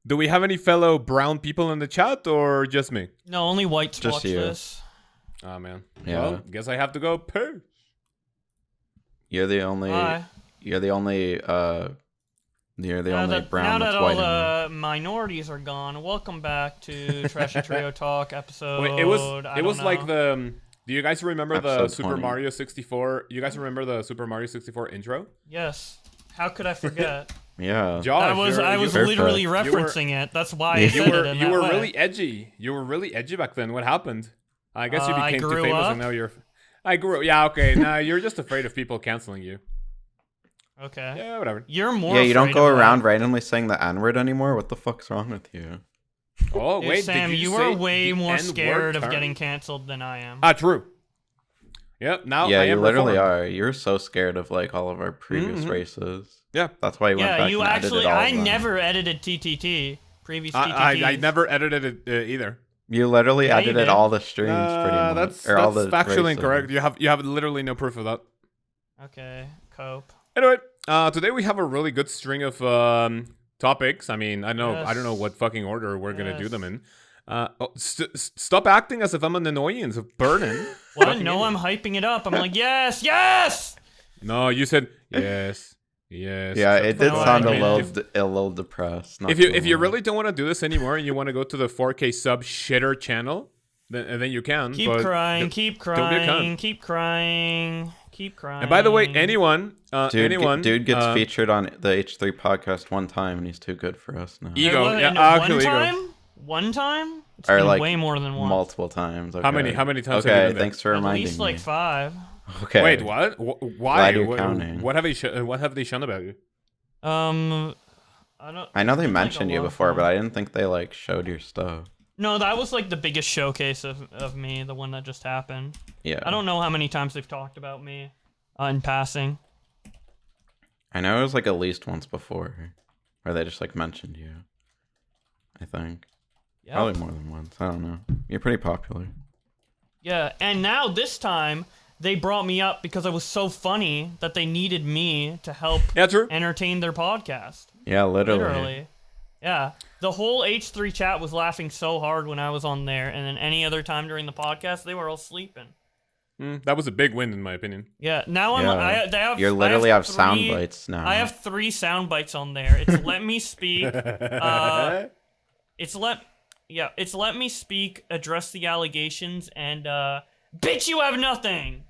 Do we have any fellow brown people in the chat or just me? No, only whites Just watch you. this. Oh man. Yeah. Well, guess I have to go poo. You're the only. Hi. You're the only. You're the only brown now that's that white. all in there. the minorities are gone, welcome back to Trashy Trio Talk episode. Wait, it was like the. Do you guys remember the Episode Super 20. Mario 64? You guys remember the Super Mario 64 intro? Yes. How could I forget? Yeah. Josh, I was Perfect. literally You were- referencing it. That's why I You said it in you that were way. really edgy. You were really edgy back then. What happened? I guess you I became too grew famous up. and now you're. I grew. Yeah, okay. Now you're just afraid of people canceling you. Okay. Yeah, whatever. You're more. Yeah, you don't afraid go of that. around randomly saying the N-word anymore. What the fuck's wrong with you? Oh Dude, wait, Sam, did you say are way the more N-word scared of term? getting canceled than I am. Ah, true. Yep. Now Yeah, I you am literally reformed. are. You're so scared of like all of our previous Mhm. races. Yeah. That's why you went Yeah, back you and actually. edited all I of them. never edited TTT. Previous TTTs. I never edited it either. You literally Yeah, you edited did. all the streams pretty much. That's or all the factually races. incorrect. You have literally no proof of that. Okay, cope. Anyway, today we have a really good string of topics. I mean, I don't know Yes. what fucking order we're gonna do Yes. them in. Stop acting as if I'm an annoyance of burden. Well, Fucking no, idiot. I'm hyping it up. I'm like, yes, yes. No, you said yes, yes. Yeah, it did No, sound I a mean, little depressed. not If you gonna lie. really don't want to do this anymore and you want to go to the 4K sub shitter channel, then you can. Keep but crying, don't- keep don't be a cunt. crying, keep crying, keep crying. And by the way, anyone, Dude gets featured on the H3 podcast one time, and he's too good for us now. Ego, What, yeah, in actually, one ego. time? One time? It's Or been like way more than one. multiple times. Okay. How many times have you Okay, done that? thanks for At reminding least like me. 5. Okay. Wait, what? Why? Glad you're counting. What have they shown about you? I don't. I know they it's been, like, a mentioned you long before, but time. I didn't think they like showed your stuff. No, that was like the biggest showcase of me, the one that just happened. Yeah. I don't know how many times they've talked about me in passing. I know it was like at least once before, where they just like mentioned you. I think Yeah. probably more than once. I don't know. You're pretty popular. Yeah, and now this time they brought me up because I was so funny that they needed me to help Yeah, true. entertain their podcast. Yeah, literally. Literally. Yeah. The whole H3 chat was laughing so hard when I was on there, and then any other time during the podcast, they were all sleeping. That was a big win in my opinion. Yeah, now Yeah. they have, You I literally have three- sound bites now. I have 3 sound bites on there. It's let me speak. It's let me speak, address the allegations, and bitch, you have nothing.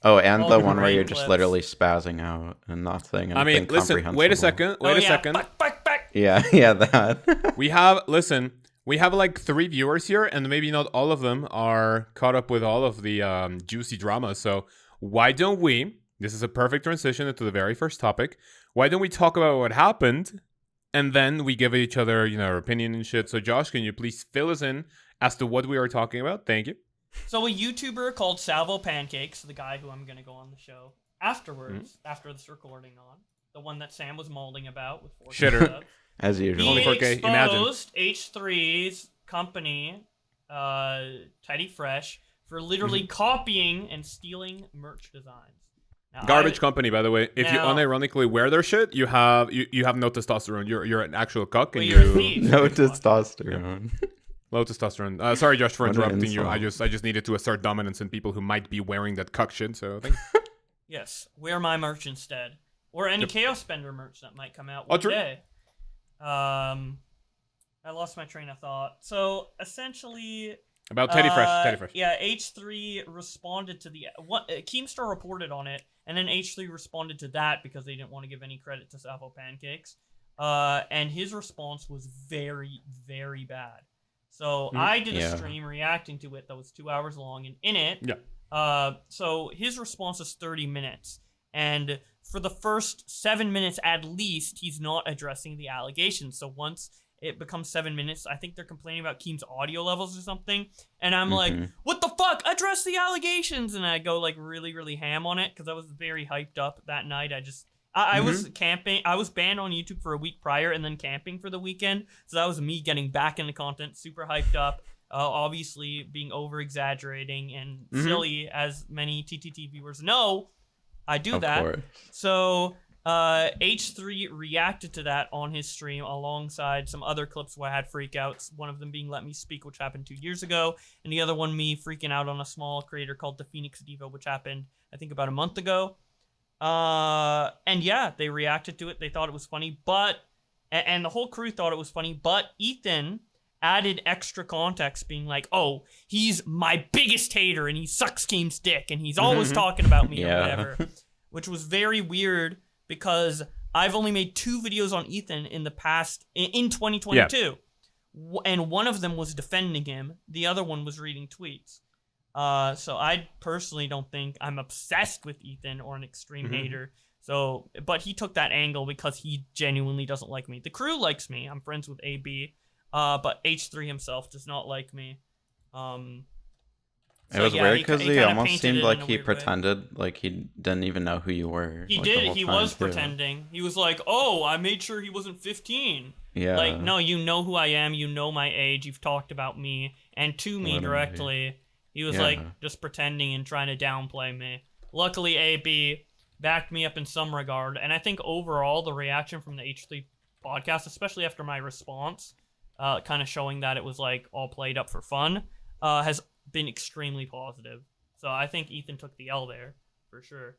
Oh, and all the the one where great you're just clips. literally spazzing out and not saying anything I mean, listen. Wait a comprehensible. second. Wait Oh, a yeah. second. Back. Yeah, yeah, that. We have like 3 viewers here, and maybe not all of them are caught up with all of the juicy drama. So why don't we? This is a perfect transition into the very first topic. Why don't we talk about what happened, and then we give each other, our opinion and shit. So Josh, can you please fill us in as to what we are talking about? Thank you. So a YouTuber called Salvo Pancakes, the guy who I'm gonna go on the show afterwards, after this recording on, the one that Sam was molding about with 4K Shitter. subs. As usual. Only He 4K, imagine. exposed H3's company, Tate for literally copying and stealing merch designs. Now, Garbage company, by the way. If you Now- unironically wear their shit, you have no testosterone. You're an actual cuck, Well, and you're a you thief. No testosterone. low testosterone. Sorry, Josh, for What an interrupting you. insult. I just needed to assert dominance in people who might be wearing that cuck shit. So thanks. Yes, wear my merch instead, or any Yep. Chaos Spender merch that might come out Oh, one true. day. I lost my train of thought. So essentially, About Teddy Fresh. Yeah, H3 responded to the Keemstar reported on it, and then H3 responded to that because they didn't want to give any credit to Salvo Pancakes. And his response was very, very bad. So I did a Yeah. stream reacting to it that was 2 hours long, and in it, Yeah. so his response is 30 minutes, and for the first 7 minutes at least, he's not addressing the allegations. So once it becomes 7 minutes, I think they're complaining about Keem's audio levels or something, and I'm like, what the fuck? Address the allegations! And I go like really, really ham on it because I was very hyped up that night. I was camping. I was banned on YouTube for a week prior and then camping for the weekend. So that was me getting back into content, super hyped up. Obviously being over exaggerating and silly, as many TTT viewers know. I do Of that. course. So H3 reacted to that on his stream alongside some other clips where I had freakouts. One of them being Let Me Speak, which happened 2 years ago, and the other one me freaking out on a small creator called The Phoenix Diva, which happened, I think, about a month ago. And yeah, they reacted to it. They thought it was funny, and the whole crew thought it was funny, but Ethan added extra context being like, oh, he's my biggest hater and he sucks Keem's dick and he's always talking about me or whatever, which was very weird because I've only made 2 videos on Ethan in the past, in 2022. Yeah. And one of them was defending him. The other one was reading tweets. So I personally don't think I'm obsessed with Ethan or an extreme hater. So, but he took that angle because he genuinely doesn't like me. The crew likes me. I'm friends with AB. But H3 himself does not like me. It was weird because he almost seemed like he pretended like he didn't even know who you were. He did. He was pretending. He was like, oh, I made sure he wasn't 15. Yeah. Like, no, you know who I am. You know my age. You've talked about me. And to me directly, he was like just pretending and trying to downplay me. Luckily, AB backed me up in some regard. And I think overall, the reaction from the H3 podcast, especially after my response, kind of showing that it was like all played up for fun, has been extremely positive. So I think Ethan took the L there for sure.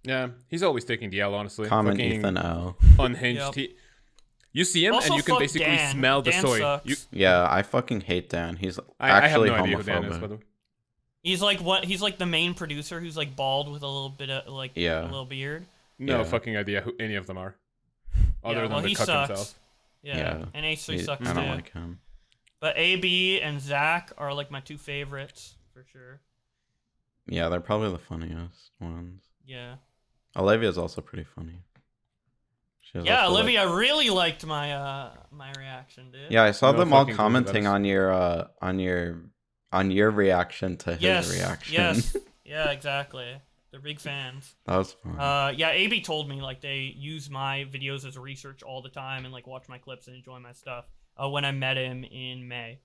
Yeah, he's always taking the L, honestly. Common Ethan L. Unhinged. Yep. You see him also, and you can basically Dan. smell the Dan soy. Yeah, I fucking hate Dan. He's I actually have no idea homophobic. who Dan is, by the way. He's like what? He's like the main producer who's like bald with a little bit of like a little beard. No fucking idea who any of them are. Other than the cut themselves. Yeah, and H3 sucks I don't too. like him. But AB and Zach are like my 2 favorites for sure. Yeah, they're probably the funniest ones. Yeah. Olivia's also pretty funny. Yeah, Olivia really liked my my reaction, dude. Yeah, I saw them all commenting on your reaction to his reaction. Yes. Yeah, exactly. They're big fans. That was fun. Yeah, AB told me like they use my videos as research all the time and like watch my clips and enjoy my stuff. When I met him in May.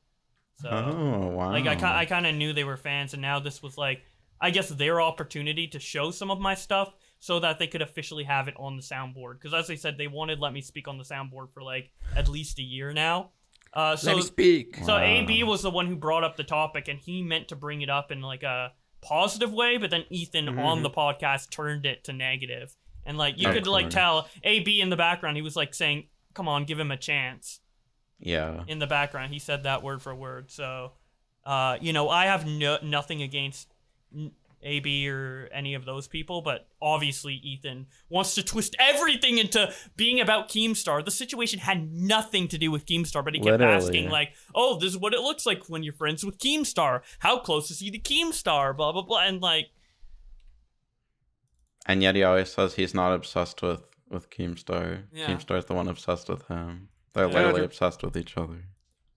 So, oh wow! Like I kind of knew they were fans, and now this was like, I guess their opportunity to show some of my stuff so that they could officially have it on the soundboard. Because as I said, they wanted Let Me Speak on the soundboard for like at least a year now. Let me speak. So AB was the one who brought up the topic, and he meant to bring it up in like a positive way, but then Ethan on the podcast turned it to negative. And like you could like tell AB in the background, he was like saying, "Come on, give him a chance." Yeah. In the background, he said that word for word. So, I have nothing against AB or any of those people, but obviously Ethan wants to twist everything into being about Keemstar. The situation had nothing to do with Keemstar, but he kept asking like, "Oh, this is what it looks like when you're friends with Keemstar. How close is he to Keemstar? Blah blah blah." And like, and yet he always says he's not obsessed with Keemstar. Yeah. Keemstar's the one obsessed with him. They're literally obsessed with each other.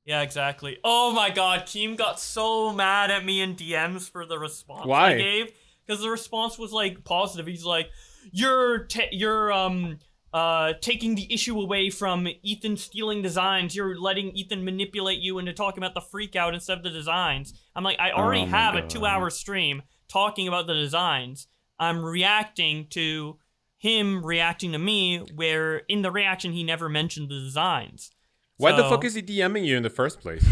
Yeah, exactly. Oh my god, Keem got so mad at me in DMs for the response Why? I gave. Because the response was like positive. He's like, you're taking the issue away from Ethan stealing designs. You're letting Ethan manipulate you into talking about the freak out instead of the designs. I'm like, I already have a 2-hour stream talking about the designs. I'm reacting to him reacting to me, where in the reaction he never mentioned the designs. Why the fuck is he DMing you in the first place?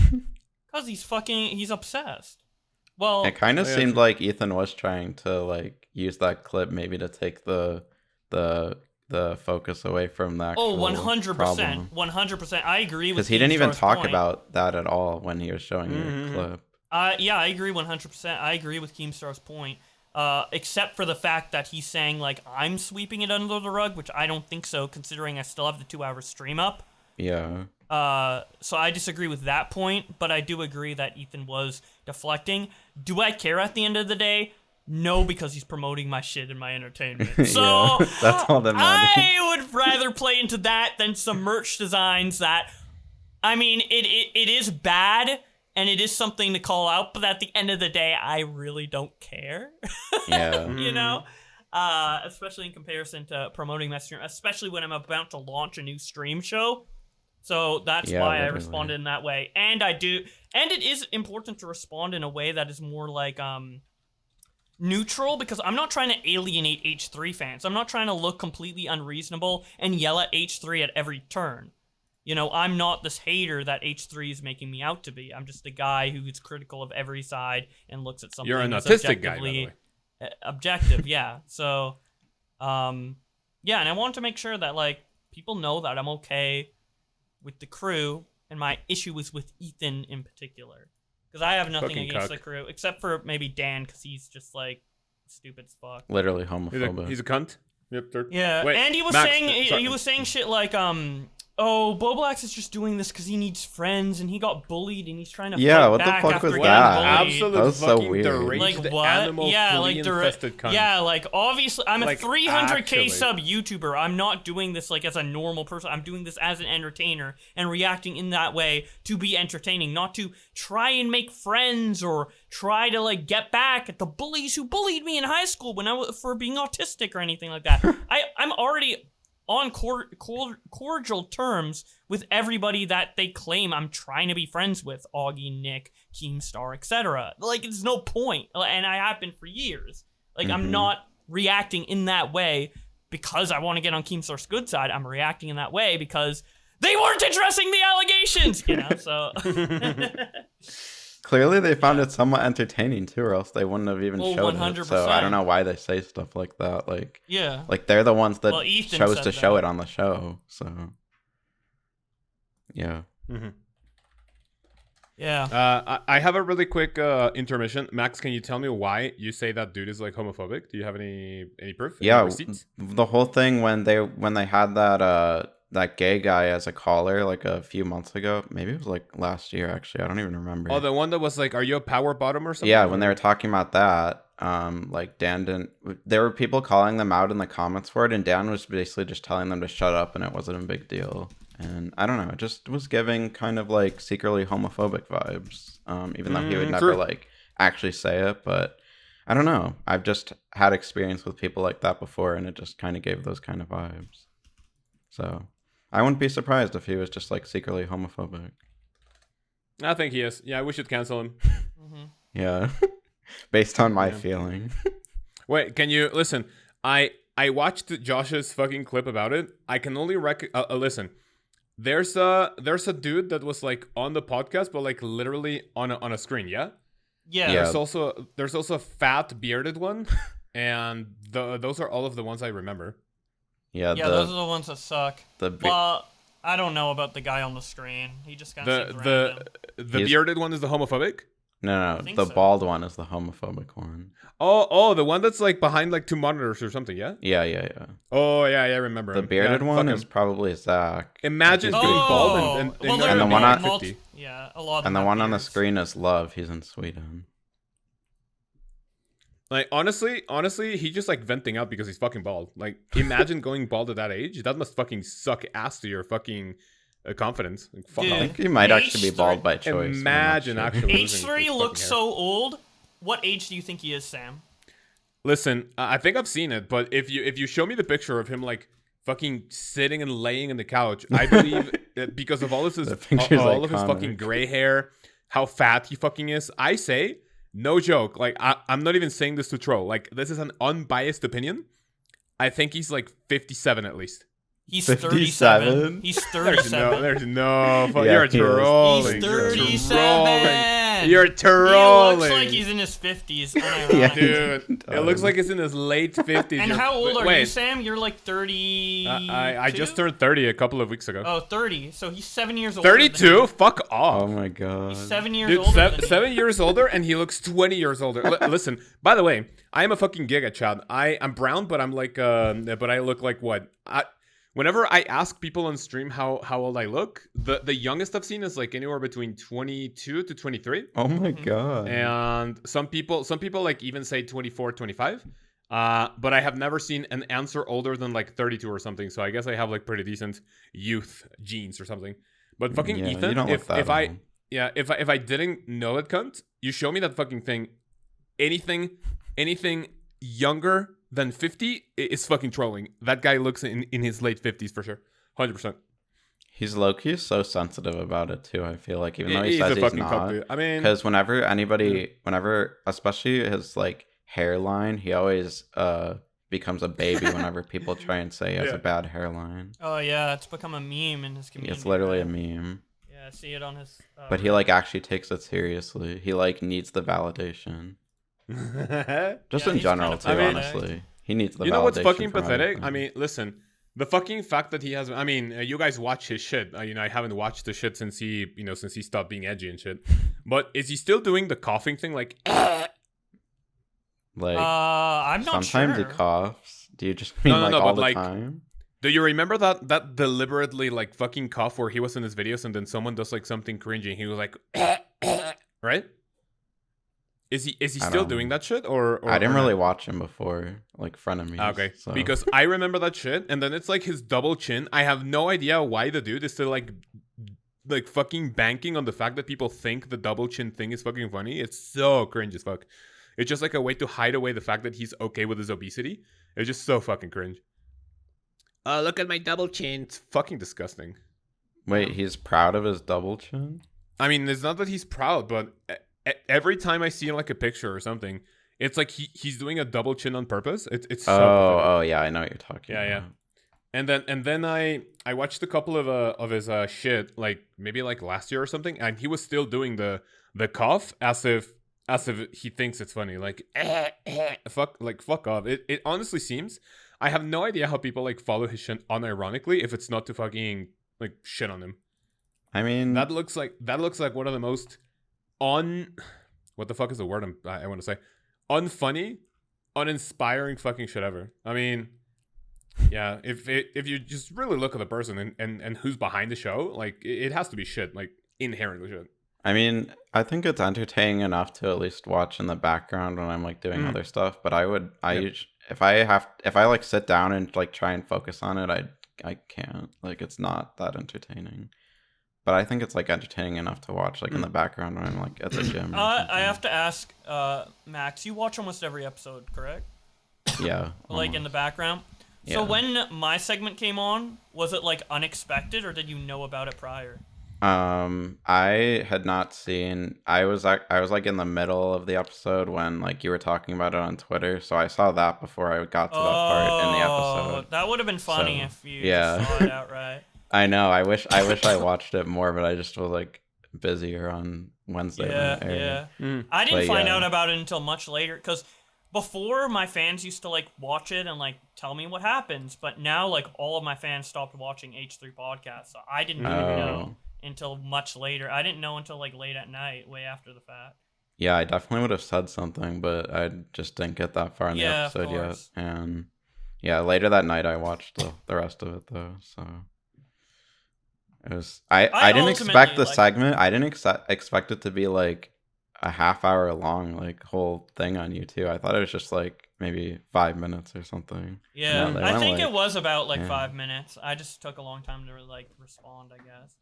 Because he's obsessed. Well, it kind of seemed like Ethan was trying to like use that clip maybe to take the focus away from that. Oh, 100%, 100%. I agree with. Because he didn't even talk about that at all when he was showing you the clip. Yeah, I agree 100%. I agree with Keemstar's point. Except for the fact that he's saying like I'm sweeping it under the rug, which I don't think so, considering I still have the 2-hour stream up. Yeah. So I disagree with that point, but I do agree that Ethan was deflecting. Do I care at the end of the day? No, because he's promoting my shit and my entertainment. So that's all that matters. I would rather play into that than some merch designs that, I mean, it is bad. And it is something to call out, but at the end of the day, I really don't care. Yeah. Especially in comparison to promoting my stream, especially when I'm about to launch a new stream show. So that's why I responded in that way. And I do, and it is important to respond in a way that is more like, neutral because I'm not trying to alienate H3 fans. I'm not trying to look completely unreasonable and yell at H3 at every turn. You know, I'm not this hater that H3 is making me out to be. I'm just a guy who is critical of every side and looks at something You're an as autistic guy, by the way. objective, yeah. So, yeah, and I want to make sure that, like, people know that I'm okay with the crew, and my issue was with Ethan in particular. Because I have nothing Fucking against cuck. the crew, except for maybe Dan, because he's just, like, stupid as fuck. Literally homophobic. He's a cunt. Yep. Yeah, Wait, and he was Max, saying sorry. he was saying shit like oh, Boblax is just doing this because he needs friends and he got bullied and he's trying to Yeah, fight what the back fuck after was getting that? bullied. Absolute That was so fucking weird. deranged Like what? animal Yeah, like flea-infested cunt. yeah, like obviously I'm Like, a 300k actually. sub YouTuber. I'm not doing this like as a normal person. I'm doing this as an entertainer and reacting in that way to be entertaining, not to try and make friends or try to like get back at the bullies who bullied me in high school when I was for being autistic or anything like that. I'm already on cordial terms with everybody that they claim I'm trying to be friends with. Augie, Nick, Keemstar, etc. Like, there's no point. And I have been for years. Like, I'm not reacting in that way because I want to get on Keemstar's good side. I'm reacting in that way because they weren't addressing the allegations, you know, so... Clearly, they found it somewhat entertaining too, or else they wouldn't have even Well, showed it. 100%. So I don't know why they say stuff like that. Like, Yeah. like they're the ones that Well, Ethan chose said to show that. it on the show. So, yeah. Yeah. I have a really quick intermission. Max, can you tell me why you say that dude is like homophobic? Do you have any proof? Any Yeah, receipts? the whole thing when they had that gay guy as a caller like a few months ago, maybe it was like last year actually. I don't even remember. Oh, the one that was like, "Are you a power bottom or something?" Yeah, when they were talking about that, like Dan didn't. There were people calling them out in the comments for it, and Dan was basically just telling them to shut up, and it wasn't a big deal. And I don't know, it just was giving kind of like secretly homophobic vibes. Even though he would never true. like actually say it, but I don't know. I've just had experience with people like that before, and it just kind of gave those kind of vibes. So I wouldn't be surprised if he was just like secretly homophobic. I think he is. Yeah, we should cancel him. Yeah, based on my feeling. Wait, can you listen? I watched Josh's fucking clip about it. I can only listen. There's a dude that was like on the podcast, but like literally on a screen. Yeah. Yeah. Yeah. There's also a fat bearded one, and those are all of the ones I remember. Yeah, Yeah, those are the ones that suck. the Well, I don't know about the guy on the screen. He just kind of seems random. The He's- bearded one is the homophobic. no, think the so. bald one is the homophobic one. Oh, the one that's like behind like two monitors or something. Yeah. Yeah. Oh yeah, I remember. The him. bearded Yeah, one fuck is him. probably Zach. Imagine He's being pretty bald Oh, and well, not there And the are one on- 50. Yeah, a lot of And them the have one on the beards. screen is Love. He's in Sweden. Like honestly, he just like venting out because he's fucking bald. Like imagine going bald at that age. That must fucking suck ass to your fucking confidence. Like, fuck Dude. I off. think he might actually be H3 bald by choice. but I'm not Imagine sure. actually losing H3 his looks fucking so old. What age do you think he is, Sam? Listen, I think I've seen it, but if you show me the picture of him like fucking sitting and laying in the couch, I believe that because of all of his The picture's all of his iconic. fucking gray hair, how fat he fucking is. I say, no joke. Like I'm not even saying this to troll. Like this is an unbiased opinion. I think he's like 57 at least. He's 57? 37. He's 37. There's no. Yeah, You're he is. trolling. He's You're 37. You're He trolling. looks like he's in his 50s. Yeah. Dude, it looks like he's in his late 50s. And how old are you, Wait, Sam? You're like 30. I just turned 30 a couple of weeks ago. Oh, 30. So he's 7 years older. 32? Fuck off. Oh my god. He's 7 years Dude, older. than 7 years older, and he looks 20 years older. Listen, by the way, I am a fucking giga, Chad. I'm brown, but I'm like, but I look like what? Whenever I ask people on stream how old I look, the youngest I've seen is like anywhere between 22 to 23. Oh my god. And some people like even say 24, 25. But I have never seen an answer older than like 32 or something. So I guess I have like pretty decent youth genes or something. But fucking Yeah, you Ethan, don't look that if I old. yeah, if I didn't know it, cunt, you show me that fucking thing. Anything younger than 50 is fucking trolling. That guy looks in his late 50s for sure. 100%. He's low-key so sensitive about it too, I feel like, even though he He's says a he's fucking cuck, not. dude. I mean, Because whenever, especially his like hairline, he always becomes a baby whenever people try and say he has Yeah. a bad hairline. Oh yeah, it's become a meme in his community. It's literally right? a meme. Yeah, I see it on his. But he like actually takes it seriously. He like needs the validation. Just Yeah, in he's general kind too, of honestly. He needs the validation. You know what's fucking from pathetic? everything. I mean, listen, the fucking fact that he has. I mean, you guys watch his shit. You know, I haven't watched the shit since he stopped being edgy and shit. But is he still doing the coughing thing? Like, like I'm not sometimes sure. he coughs. Do you just mean No, like but all the like, time? do you remember that deliberately like fucking cough where he was in his videos and then someone does like something cringy and he was like, right? Is he still doing that shit or I didn't or really not? watch him before, like frenemies. Okay, So. because I remember that shit, and then it's like his double chin. I have no idea why the dude is still like fucking banking on the fact that people think the double chin thing is fucking funny. It's so cringe as fuck. It's just like a way to hide away the fact that he's okay with his obesity. It's just so fucking cringe. Look at my double chin. It's fucking disgusting. Wait, he's proud of his double chin? I mean, it's not that he's proud, but every time I see like a picture or something, it's like he's doing a double chin on purpose. It's so pathetic. Oh yeah, I know what you're talking about. Yeah. And then I watched a couple of his shit like maybe like last year or something, and he was still doing the cough as if he thinks it's funny, like fuck off. It honestly seems, I have no idea how people like follow his shit unironically if it's not to fucking like shit on him. I mean, That looks like one of the most what the fuck is the word I want to say, unfunny, uninspiring fucking shit ever. I mean, yeah, if you just really look at the person and who's behind the show, like it has to be shit, like inherently shit. I mean, I think it's entertaining enough to at least watch in the background when I'm like doing other stuff. But if I like sit down and like try and focus on it, I can't. Like it's not that entertaining. But I think it's like entertaining enough to watch like in the background when I'm like at the gym. I have to ask, Max, you watch almost every episode, correct? Yeah. Like in the background. So Yeah. when my segment came on, was it like unexpected, or did you know about it prior? I had not seen. I was like in the middle of the episode when like you were talking about it on Twitter, so I saw that before I got to that part in the episode. That would have been funny So, if you yeah. just saw it outright. I know. I wish I watched it more, but I just was like busier on Wednesday. Yeah, when it aired. yeah. I didn't But, find yeah. out about it until much later, because before my fans used to like watch it and like tell me what happens, but now like all of my fans stopped watching H3 podcasts, so I didn't even know until much later. I didn't know until like late at night, way after the fact. Yeah, I definitely would have said something, but I just didn't get that far in the Yeah, of episode yet. course. And yeah, later that night I watched the rest of it though. So it was I didn't expect the ultimately, like- segment. I didn't expect it to be like a half hour long, like whole thing on YouTube. I thought it was just like maybe 5 minutes or something. Yeah, they I went, think like- it was about like yeah. 5 minutes. I just took a long time to like respond, I guess.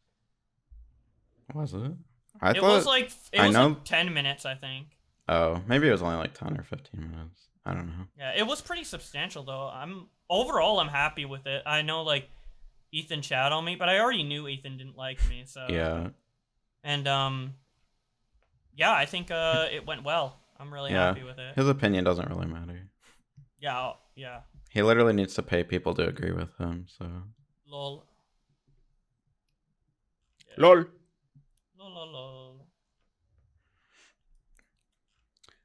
Was it? It was like 10 minutes, I think. Oh, maybe it was only like 10 or 15 minutes. I don't know. Yeah, it was pretty substantial though. I'm happy with it. I know like Ethan chat on me, but I already knew Ethan didn't like me, so Yeah. And yeah, I think it went well. I'm really happy with it. His opinion doesn't really matter. Yeah. He literally needs to pay people to agree with him, so. Lol. Lol. Lol.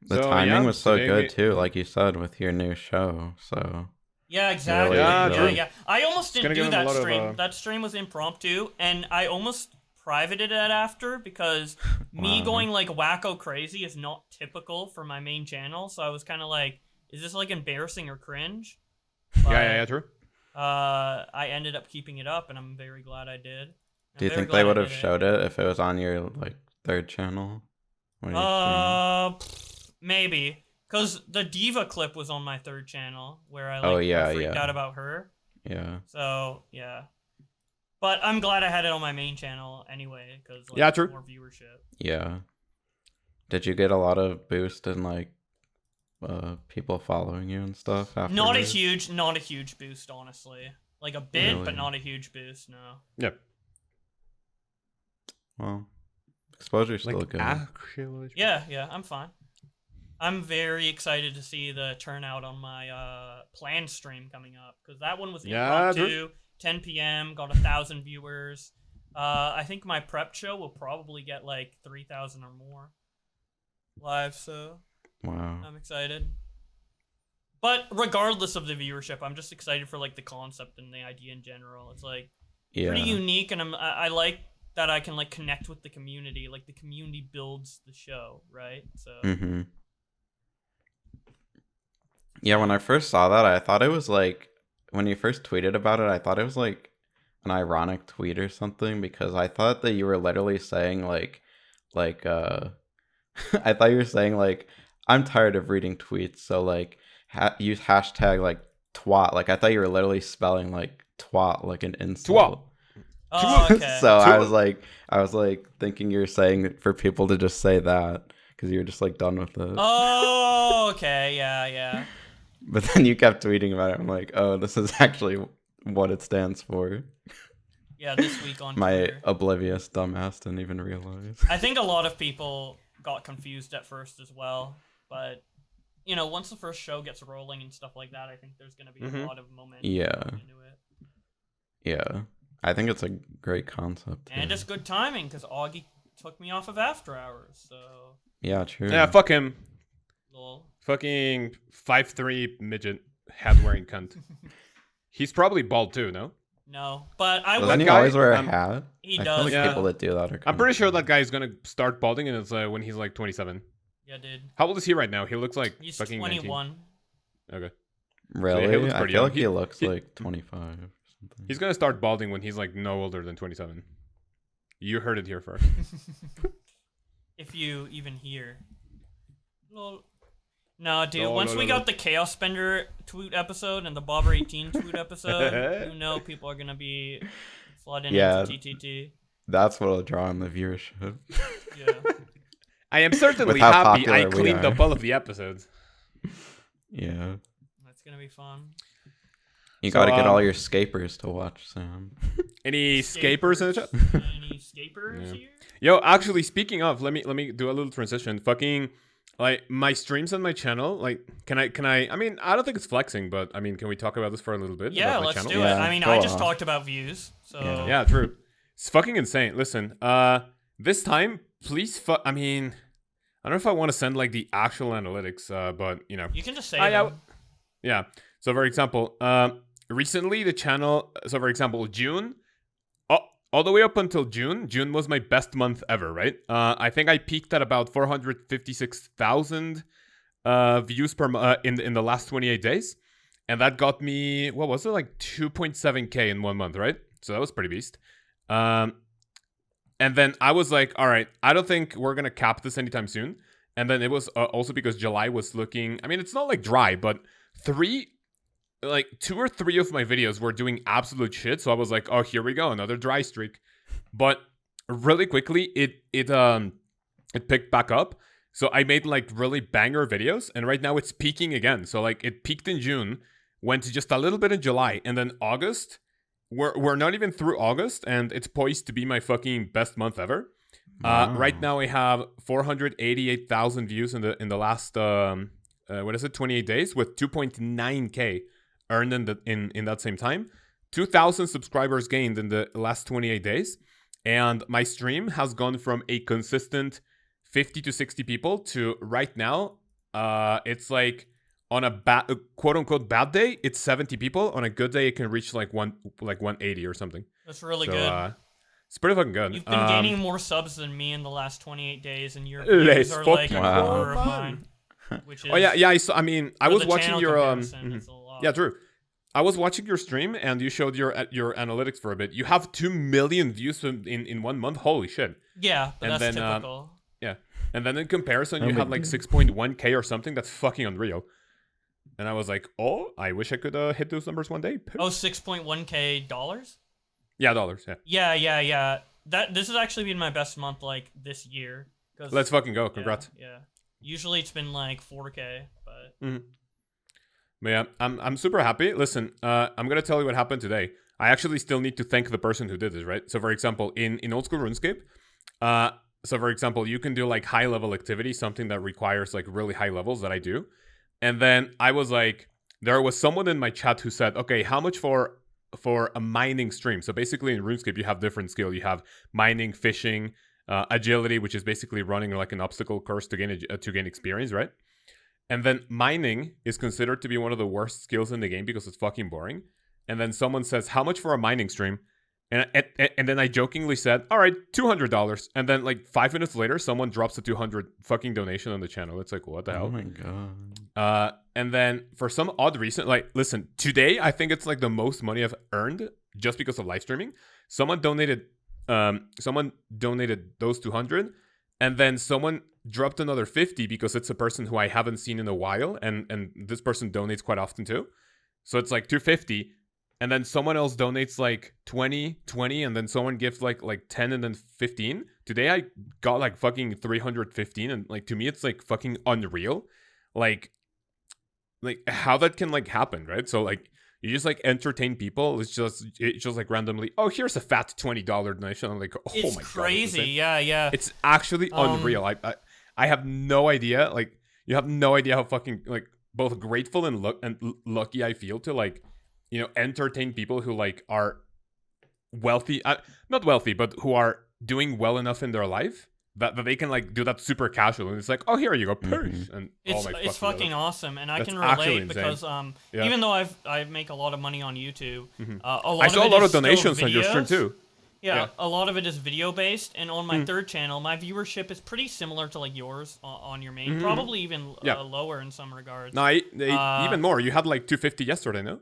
The So, timing yeah, was so today good we- too, like you said, with your new show. So Yeah, exactly. Yeah, Yeah, true. yeah. I almost It's gonna didn't do give him a that lot of, stream. That stream was impromptu, and I almost privated it after because me Wow. going like wacko crazy is not typical for my main channel. So I was kind of like, is this like embarrassing or cringe? But, Yeah, true. I ended up keeping it up, and I'm very glad I did. do you think they would have showed it if it was on your like third channel? When you Maybe. Because the Diva clip was on my third channel where I like Oh, yeah, freaked yeah. out about her. streamed? Yeah. So, yeah. But I'm glad I had it on my main channel anyway, because like, Yeah, true. more viewership. Yeah. Did you get a lot of boost in like people following you and stuff after? Not a huge boost, honestly. Like a bit, Really? but not a huge boost, no. Yep. Well, exposure's still Like good. actually. Yeah, I'm fine. I'm very excited to see the turnout on my planned stream coming up, because that one was Yeah, impromptu, 10 p.m., got 1,000 viewers. I think my prep show will probably get like 3,000 or more live, so Wow. I'm excited. But regardless of the viewership, I'm just excited for like the concept and the idea in general. It's like pretty unique, and I like that I can like connect with the community. Like the community builds the show, right? So. Mm-hmm. Yeah, when I first saw that, I thought it was like, when you first tweeted about it, I thought it was like an ironic tweet or something, because I thought that you were literally saying I thought you were saying like, I'm tired of reading tweets, so like use hashtag like twat. Like I thought you were literally spelling like twat like an insult. Oh, okay. So I was like thinking you were saying it for people to just say that because you were just like done with it. Oh, okay, yeah. But then you kept tweeting about it. I'm like, oh, this is actually what it stands for. Yeah, this week on My Twitter. oblivious dumbass didn't even realize. I think a lot of people got confused at first as well, but you know, once the first show gets rolling and stuff like that, I think there's gonna be a lot of momentum into it. Yeah. I think it's a great concept. And it's good timing because Augie took me off of After Hours, so. Yeah, true. Yeah, fuck him. Lol. Fucking 5'3" midget hat wearing cunt. He's probably bald too, no? No, but I Doesn't would. he always wear a hat? He I does. feel like Yeah. people that do that are. I'm pretty sure that guy is gonna start balding, and it's when he's like 27. Yeah, dude. How old is he right now? He looks like He's fucking 21. 19. Okay. Really? he looks I pretty feel young. like he looks like 25 or something. He's gonna start balding when he's like no older than 27. You heard it here first. If you even hear. Lol. No, dude. No, once no, we no, got the Chaos Spender tweet episode and the Bobber 18 tweet episode, you know people are gonna be flooding into TTT. That's what'll draw in the viewership. Yeah. I am certainly With how happy popular I we cleaned are. up all of the episodes. Yeah. That's gonna be fun. You So, gotta get all your scapers to watch, Sam. Any scapers in the chat? Any scapers Yeah. here? Yo, actually, speaking of, let me do a little transition. Fucking, like, my streams on my channel, like, can I mean, I don't think it's flexing, but, I mean, can we talk about this for a little bit? Yeah, about my let's channel? do it. Yeah, I mean, go I just on. talked about views, so. Yeah, true. It's fucking insane. Listen, this time, please, I mean, I don't know if I want to send, like, the actual analytics, but, you know. You can just say Yeah. them. Yeah. So, for example, recently the channel, so for example, June, all the way up until June was my best month ever, right? I think I peaked at about 456,000 views per in the last 28 days. And that got me, what was it, like 2.7K in 1 month, right? So that was pretty beast. And then I was like, all right, I don't think we're going to cap this anytime soon. And then it was also because July was looking, I mean, it's not like dry, but 2 or 3 of my videos were doing absolute shit. So I was like, oh, here we go, another dry streak. But really quickly, it picked back up. So I made like really banger videos, and right now it's peaking again. So like it peaked in June, went to just a little bit in July, and then August. We're not even through August, and it's poised to be my fucking best month ever. Wow. Right now I have 488,000 views in the last 28 days, with 2.9K earned in that same time. 2,000 subscribers gained in the last 28 days, and my stream has gone from a consistent 50 to 60 people to right now it's like on a quote unquote bad day it's 70 people. On a good day it can reach like 180 or something. That's really So, good. it's pretty fucking good. You've been gaining more subs than me in the last 28 days, and your Let's views are like a fucking quarter go, of man. mine. Which is Oh yeah, I mean, I for was the watching channel your comparison, it's a lot. yeah, true. I was watching your stream and you showed your analytics for a bit. You have 2 million views in 1 month. Holy shit. Yeah, but And that's then, typical. Yeah. And then in comparison, No you had big like deal. 6.1K or something. That's fucking unreal. And I was like, oh, I wish I could hit those numbers one day. Oh, 6.1K dollars? Yeah, dollars. Yeah. Yeah. This has actually been my best month like this year. Let's fucking go. Congrats. Yeah. Usually it's been like 4K, but But yeah, I'm super happy. Listen, I'm gonna tell you what happened today. I actually still need to thank the person who did this, right? So for example, in old school RuneScape, So for example, you can do like high level activity, something that requires like really high levels that I do. And then I was like, there was someone in my chat who said, okay, how much for a mining stream? So basically in RuneScape, you have different skill. You have mining, fishing, agility, which is basically running like an obstacle course to gain experience, right? And then mining is considered to be one of the worst skills in the game because it's fucking boring. And then someone says, how much for a mining stream? And then I jokingly said, all right, $200. And then like 5 minutes later, someone drops a 200 fucking donation on the channel. It's like, what the hell? Oh my god. And then for some odd reason, like, listen, today I think it's like the most money I've earned just because of live streaming. Someone donated those 200, and then someone dropped another 50 because it's a person who I haven't seen in a while, and this person donates quite often too. So it's like 250. And then someone else donates like 20, and then someone gives like 10 and then 15. Today I got like fucking 315, and like to me it's like fucking unreal. Like how that can like happen, right? So like you just like entertain people. It's just like randomly, oh, here's a fat $20 donation. I'm like, oh It's my crazy. God. Yeah. It's actually unreal. I have no idea. Like you have no idea how fucking like both grateful and lucky I feel to like, you know, entertain people who like are wealthy, not wealthy, but who are doing well enough in their life that they can like do that super casual. And it's like, oh, here you go, purse. And It's fucking awesome, and I can actually relate because Yeah. even though I make a lot of money on YouTube, I saw a lot of donations on your stream too. Yeah, a lot of it is video based, and on my third channel, my viewership is pretty similar to like yours on your main, probably even lower in some regards. No, even more. You had like 250 yesterday, no?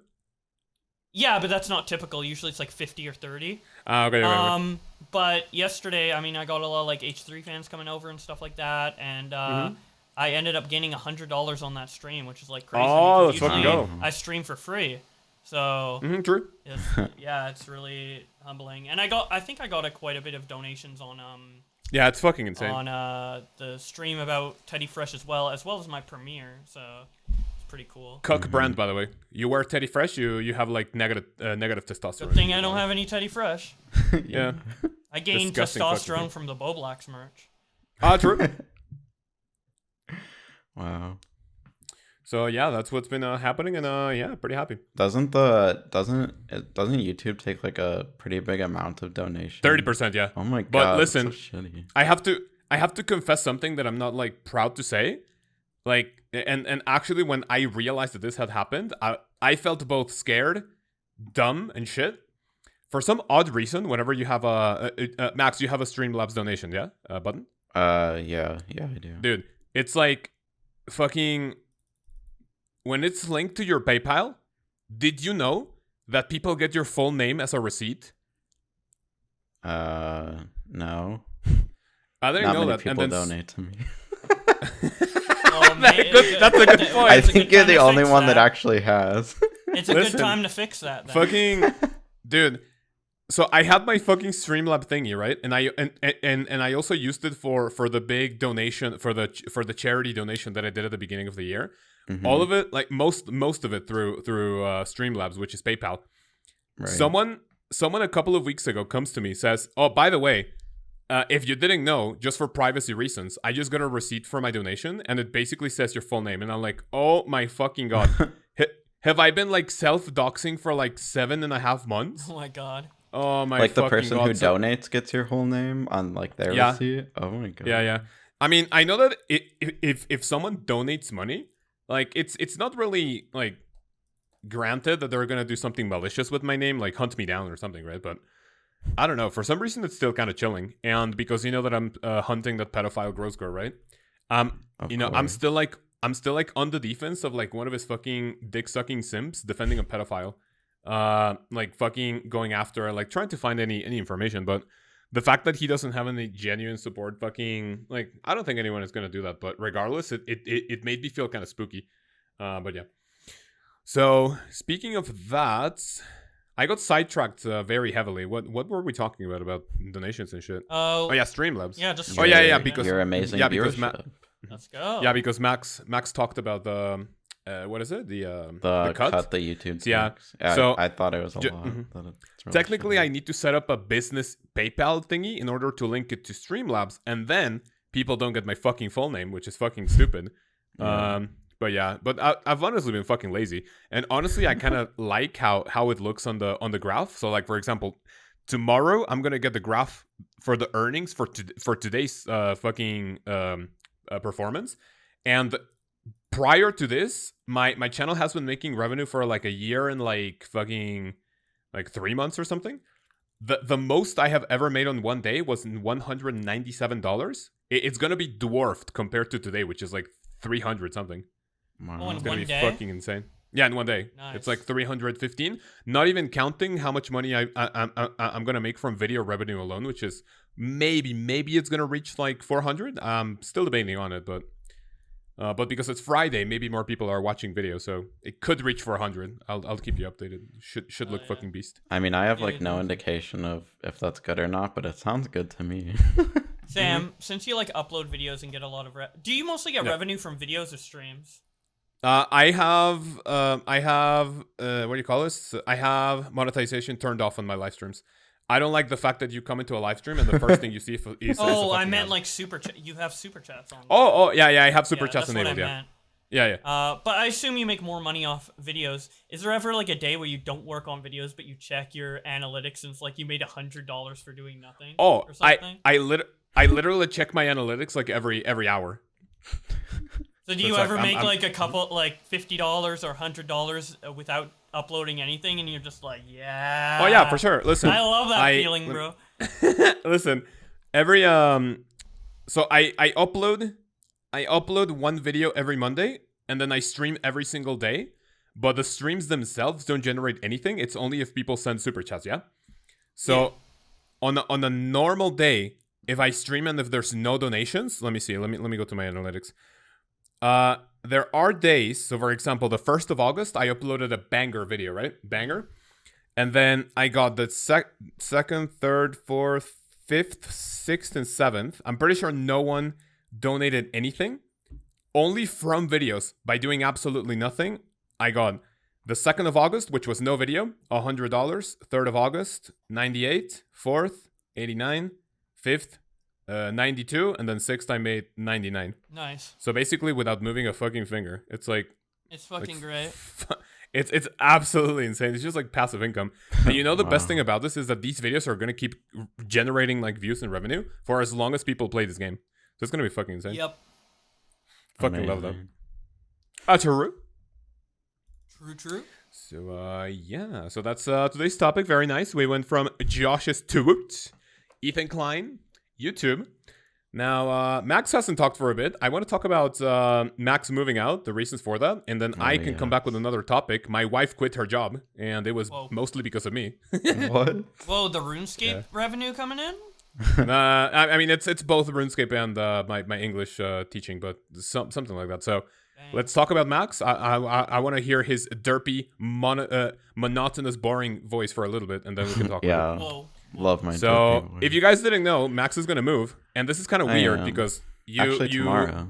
Yeah, but that's not typical. Usually it's like 50 or 30. Okay. But yesterday, I mean, I got a lot of like H3 fans coming over and stuff like that, and I ended up gaining $100 on that stream, which is like crazy. Oh, let's fucking go. I stream for free, so true. it's really humbling. And I think I got quite a bit of donations on Yeah, it's fucking insane. On the stream about Teddy Fresh as well as my premiere. So pretty cool. Cuck brand, by the way. You wear Teddy Fresh, you have like negative testosterone. Good thing I don't have any Teddy Fresh. Yeah. I gained Disgusting testosterone from the Boblax merch. True. Wow. So yeah, that's what's been happening, and yeah, pretty happy. Doesn't YouTube take like a pretty big amount of donation? 30%, yeah. Oh my god. But listen, that's so shitty. I have to confess something that I'm not like proud to say. Like, and actually, when I realized that this had happened, I felt both scared, dumb, and shit. For some odd reason, whenever you have Max, you have a Streamlabs donation, yeah, button. Yeah, I do. Dude, it's like fucking when it's linked to your PayPal. Did you know that people get your full name as a receipt? No. I didn't Not know many that. people And then donate to me. That's a good point. I think you're the only one that actually has. It's a good time to fix that. Then. Fucking dude. So I had my fucking Streamlab thingy, right? And I also used it for the big donation for the charity donation that I did at the beginning of the year. Mm-hmm. All of it, like most of it through Streamlabs, which is PayPal. Right. Someone a couple of weeks ago comes to me, says, "Oh, by the way, if you didn't know, just for privacy reasons, I just got a receipt for my donation, and it basically says your full name." And I'm like, "Oh my fucking god, have I been like self-doxing for like 7.5 months?" Oh my god. Oh my! Like the fucking person god. who donates gets your whole name on like their receipt. Oh my god. Yeah. I mean, I know that if someone donates money, like it's not really like granted that they're gonna do something malicious with my name, like hunt me down or something, right? But I don't know. For some reason, it's still kind of chilling, and because you know that I'm hunting that pedophile gross girl, right? Of you know, course. I'm still like on the defense of like one of his fucking dick sucking simps defending a pedophile. Like fucking going after, like trying to find any information, but the fact that he doesn't have any genuine support, fucking like I don't think anyone is gonna do that. But regardless, it made me feel kind of spooky. But yeah. So speaking of that, I got sidetracked very heavily. What were we talking about donations and shit? Oh yeah, Streamlabs. Yeah, just. Yeah, because your amazing yeah, because viewership. Let's go. Yeah, because Max talked about what is it? The cut the YouTube. Yeah. Yeah. So I thought it was a lot. mhm. That it's really Technically, shitty. I need to set up a business PayPal thingy in order to link it to Streamlabs, and then people don't get my fucking full name, which is fucking stupid. Yeah. But yeah, I've honestly been fucking lazy, and honestly, I kind of like how it looks on the graph. So, like for example, tomorrow I'm gonna get the graph for the earnings for today's fucking performance, and prior to this, my channel has been making revenue for like a year and like fucking like 3 months or something. The most I have ever made on one day was $197. It's gonna be dwarfed compared to today, which is like 300 something. Wow. in It's gonna one be day? fucking insane. Yeah, in one day. Nice. It's like 315. Not even counting how much money I'm gonna make from video revenue alone, which is maybe it's gonna reach like 400. I'm still debating on it, but because it's Friday, maybe more people are watching video, so it could reach 400. I'll keep you updated. Should look yeah. fucking beast. I mean, I have Yeah, like you no do. indication of if that's good or not, but it sounds good to me. Sam, since you like upload videos and get a lot of do you mostly get Yeah. revenue from videos or streams? I have what do you call this? I have monetization turned off on my live streams. I don't like the fact that you come into a live stream and the first thing you see is Oh, a I fucking meant ad. like super chat. You have super chats on. Oh, yeah, I have super yeah, chats that's what I enabled. Yeah, meant. yeah. But I assume you make more money off videos. Is there ever like a day where you don't work on videos but you check your analytics and it's like you made $100 for doing nothing? Oh, or something? I literally check my analytics like every hour. So do So you it's like, ever I'm- make I'm- like a couple like $50 or $100 without uploading anything and you're just like, yeah. Oh yeah, for sure. Listen, I love that feeling, bro. Listen, every so I upload one video every Monday, and then I stream every single day. But the streams themselves don't generate anything. It's only if people send super chats. Yeah. So on a normal day, if I stream and if there's no donations, let me see. Let me go to my analytics. There are days. So for example, the 1st of August, I uploaded a banger video, right? Banger. And then I got the second, third, fourth, fifth, sixth, and seventh. I'm pretty sure no one donated anything. Only from videos, by doing absolutely nothing, I got the 2nd of August, which was no video, $100. 3rd of August, 98. 4th, 89. 5th, 92. And then 6th, I made 99. Nice. So basically, without moving a fucking finger, it's like It's fucking great. It's absolutely insane. It's just like passive income. And you know the best Wow. thing about this is that these videos are gonna keep generating like views and revenue for as long as people play this game. So it's gonna be fucking insane. Yep. Fucking love that. Amazing. True. True. So yeah. So that's today's topic. Very nice. We went from Josh's tweet, Ethan Klein, YouTube. Now, Max hasn't talked for a bit. I want to talk about Max moving out, the reasons for that, and then I can come back with another topic. My wife quit her job, and it was Whoa. mostly because of me. What? Whoa, the RuneScape revenue coming in? I mean, it's both RuneScape and my English teaching, but something like that. So Dang. let's talk about Max. I want to hear his derpy, monotonous, boring voice for a little bit, and then we can talk about it. Yeah. Whoa. Love my. So derpy voice. if you guys didn't know, Max is gonna move, and this is kind of I weird am. because Actually tomorrow.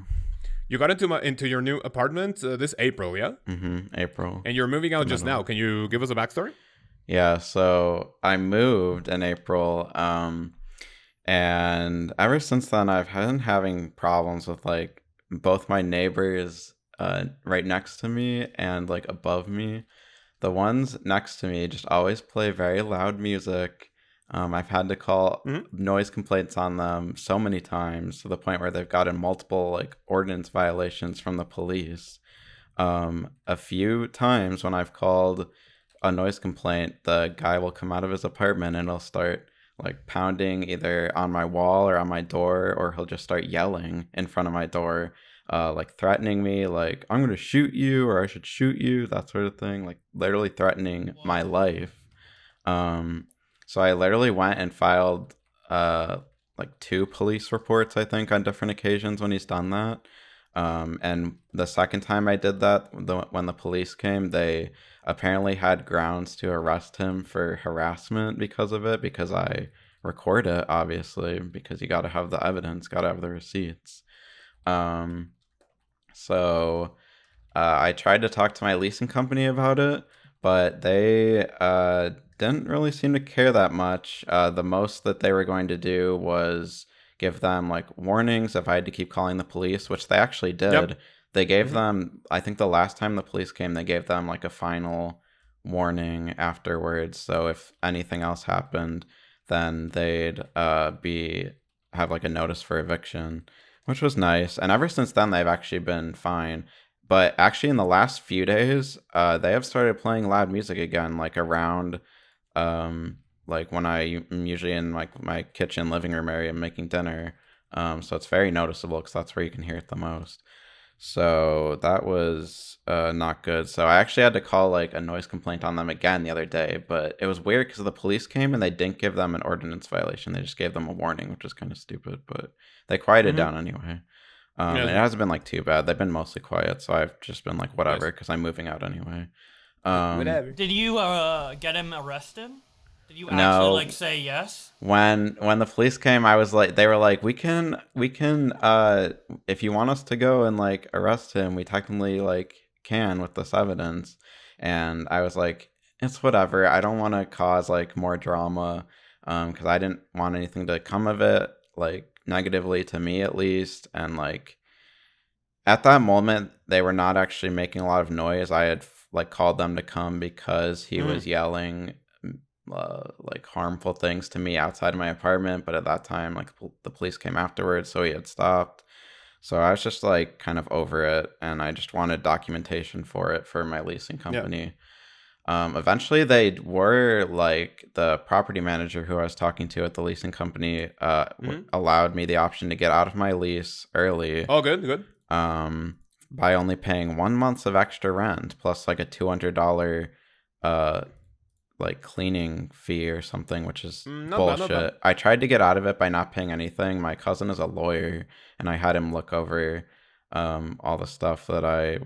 you got into your new apartment this April, yeah, April. and you're moving out just middle. now. Can you give us a backstory? Yeah, so I moved in April, and ever since then I've been having problems with like both my neighbors right next to me and like above me. The ones next to me just always play very loud music. I've had to call noise complaints on them so many times to the point where they've gotten multiple like ordinance violations from the police. A few times when I've called a noise complaint, the guy will come out of his apartment and he'll start like pounding either on my wall or on my door, or he'll just start yelling in front of my door, like threatening me, like I'm gonna shoot you or I should shoot you, that sort of thing, like literally threatening my life. So I literally went and filed like 2 police reports, I think, on different occasions when he's done that. And the second time I did that, when the police came, they apparently had grounds to arrest him for harassment because of it, because I record it, obviously, because you got to have the evidence, got to have the receipts. So I tried to talk to my leasing company about it, but they didn't really seem to care that much. The most that they were going to do was give them like warnings if I had to keep calling the police, which they actually did. Yep. They gave them, I think the last time the police came, they gave them like a final warning afterwards. So if anything else happened, then they'd have like a notice for eviction, which was nice. And ever since then, they've actually been fine. But actually, in the last few days, they have started playing loud music again, like around, like when I'm usually in like my kitchen, living room area making dinner. So it's very noticeable because that's where you can hear it the most. So that was not good. So I actually had to call like a noise complaint on them again the other day, but it was weird because the police came and they didn't give them an ordinance violation. They just gave them a warning, which was kind of stupid, but they quieted down anyway. It hasn't been like too bad. They've been mostly quiet, so I've just been like whatever because I'm moving out anyway. Whatever. Did you get him arrested? Did you actually No. like say yes? When the police came, I was like, they were like, we can if you want us to go and like arrest him, we technically like can with this evidence. And I was like, it's whatever. I don't want to cause like more drama, because I didn't want anything to come of it, like negatively to me at least. And like at that moment, they were not actually making a lot of noise. I had like called them to come because he was yelling like harmful things to me outside of my apartment, but at that time like the police came afterwards, so he had stopped. So I was just like kind of over it, and I just wanted documentation for it for my leasing company. Eventually they were like, the property manager who I was talking to at the leasing company allowed me the option to get out of my lease early. Oh, good. By only paying 1 month of extra rent plus like a $200 like cleaning fee or something, which is bullshit. Not bad. I tried to get out of it by not paying anything. My cousin is a lawyer, and I had him look over all the stuff that I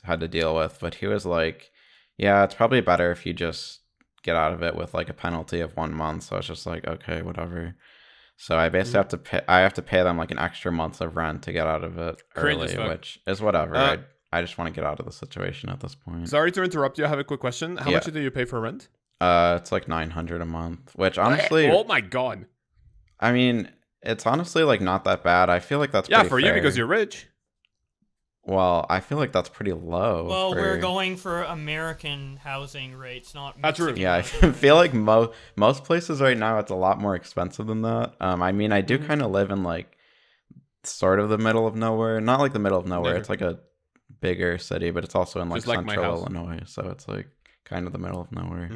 had to deal with, but he was like, yeah, it's probably better if you just get out of it with like a penalty of 1 month. So I was just like, okay, whatever. So I basically have to pay them like an extra month of rent to get out of it early, which is whatever. I just want to get out of the situation at this point. Sorry to interrupt you. I have a quick question. How much do you pay for rent? It's like $900 a month, which honestly, oh my god. I mean, it's honestly like not that bad. I feel like that's Yeah, pretty for fair. you because you're rich. Well, I feel like that's pretty low. Well, we're going for American housing rates, not That's true. Mexican Yeah, I housing feel like most places right now it's a lot more expensive than that. I mean, I do kind of live in like sort of the middle of nowhere, not like the middle of nowhere. Never. It's like a bigger city, but it's also in like Just like my central house. Illinois, so it's like kind of the middle of nowhere.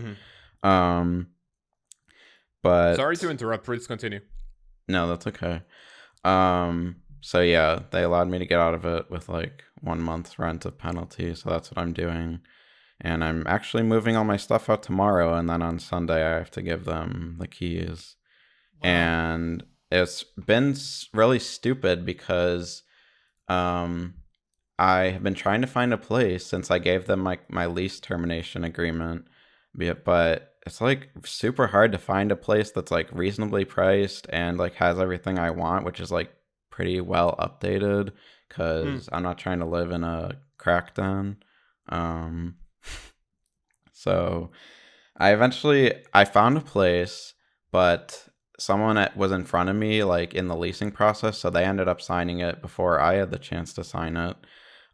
But Sorry to interrupt. Please continue. no, that's okay. So yeah, they allowed me to get out of it with like 1 month's rent of penalty. So that's what I'm doing. And I'm actually moving all my stuff out tomorrow. And then on Sunday, I have to give them the keys. Wow. And it's been really stupid because I have been trying to find a place since I gave them my lease termination agreement. But it's like super hard to find a place that's like reasonably priced and like has everything I want, which is like pretty well updated because I'm not trying to live in a crackdown. So I found a place, but someone was in front of me like in the leasing process, so they ended up signing it before I had the chance to sign it.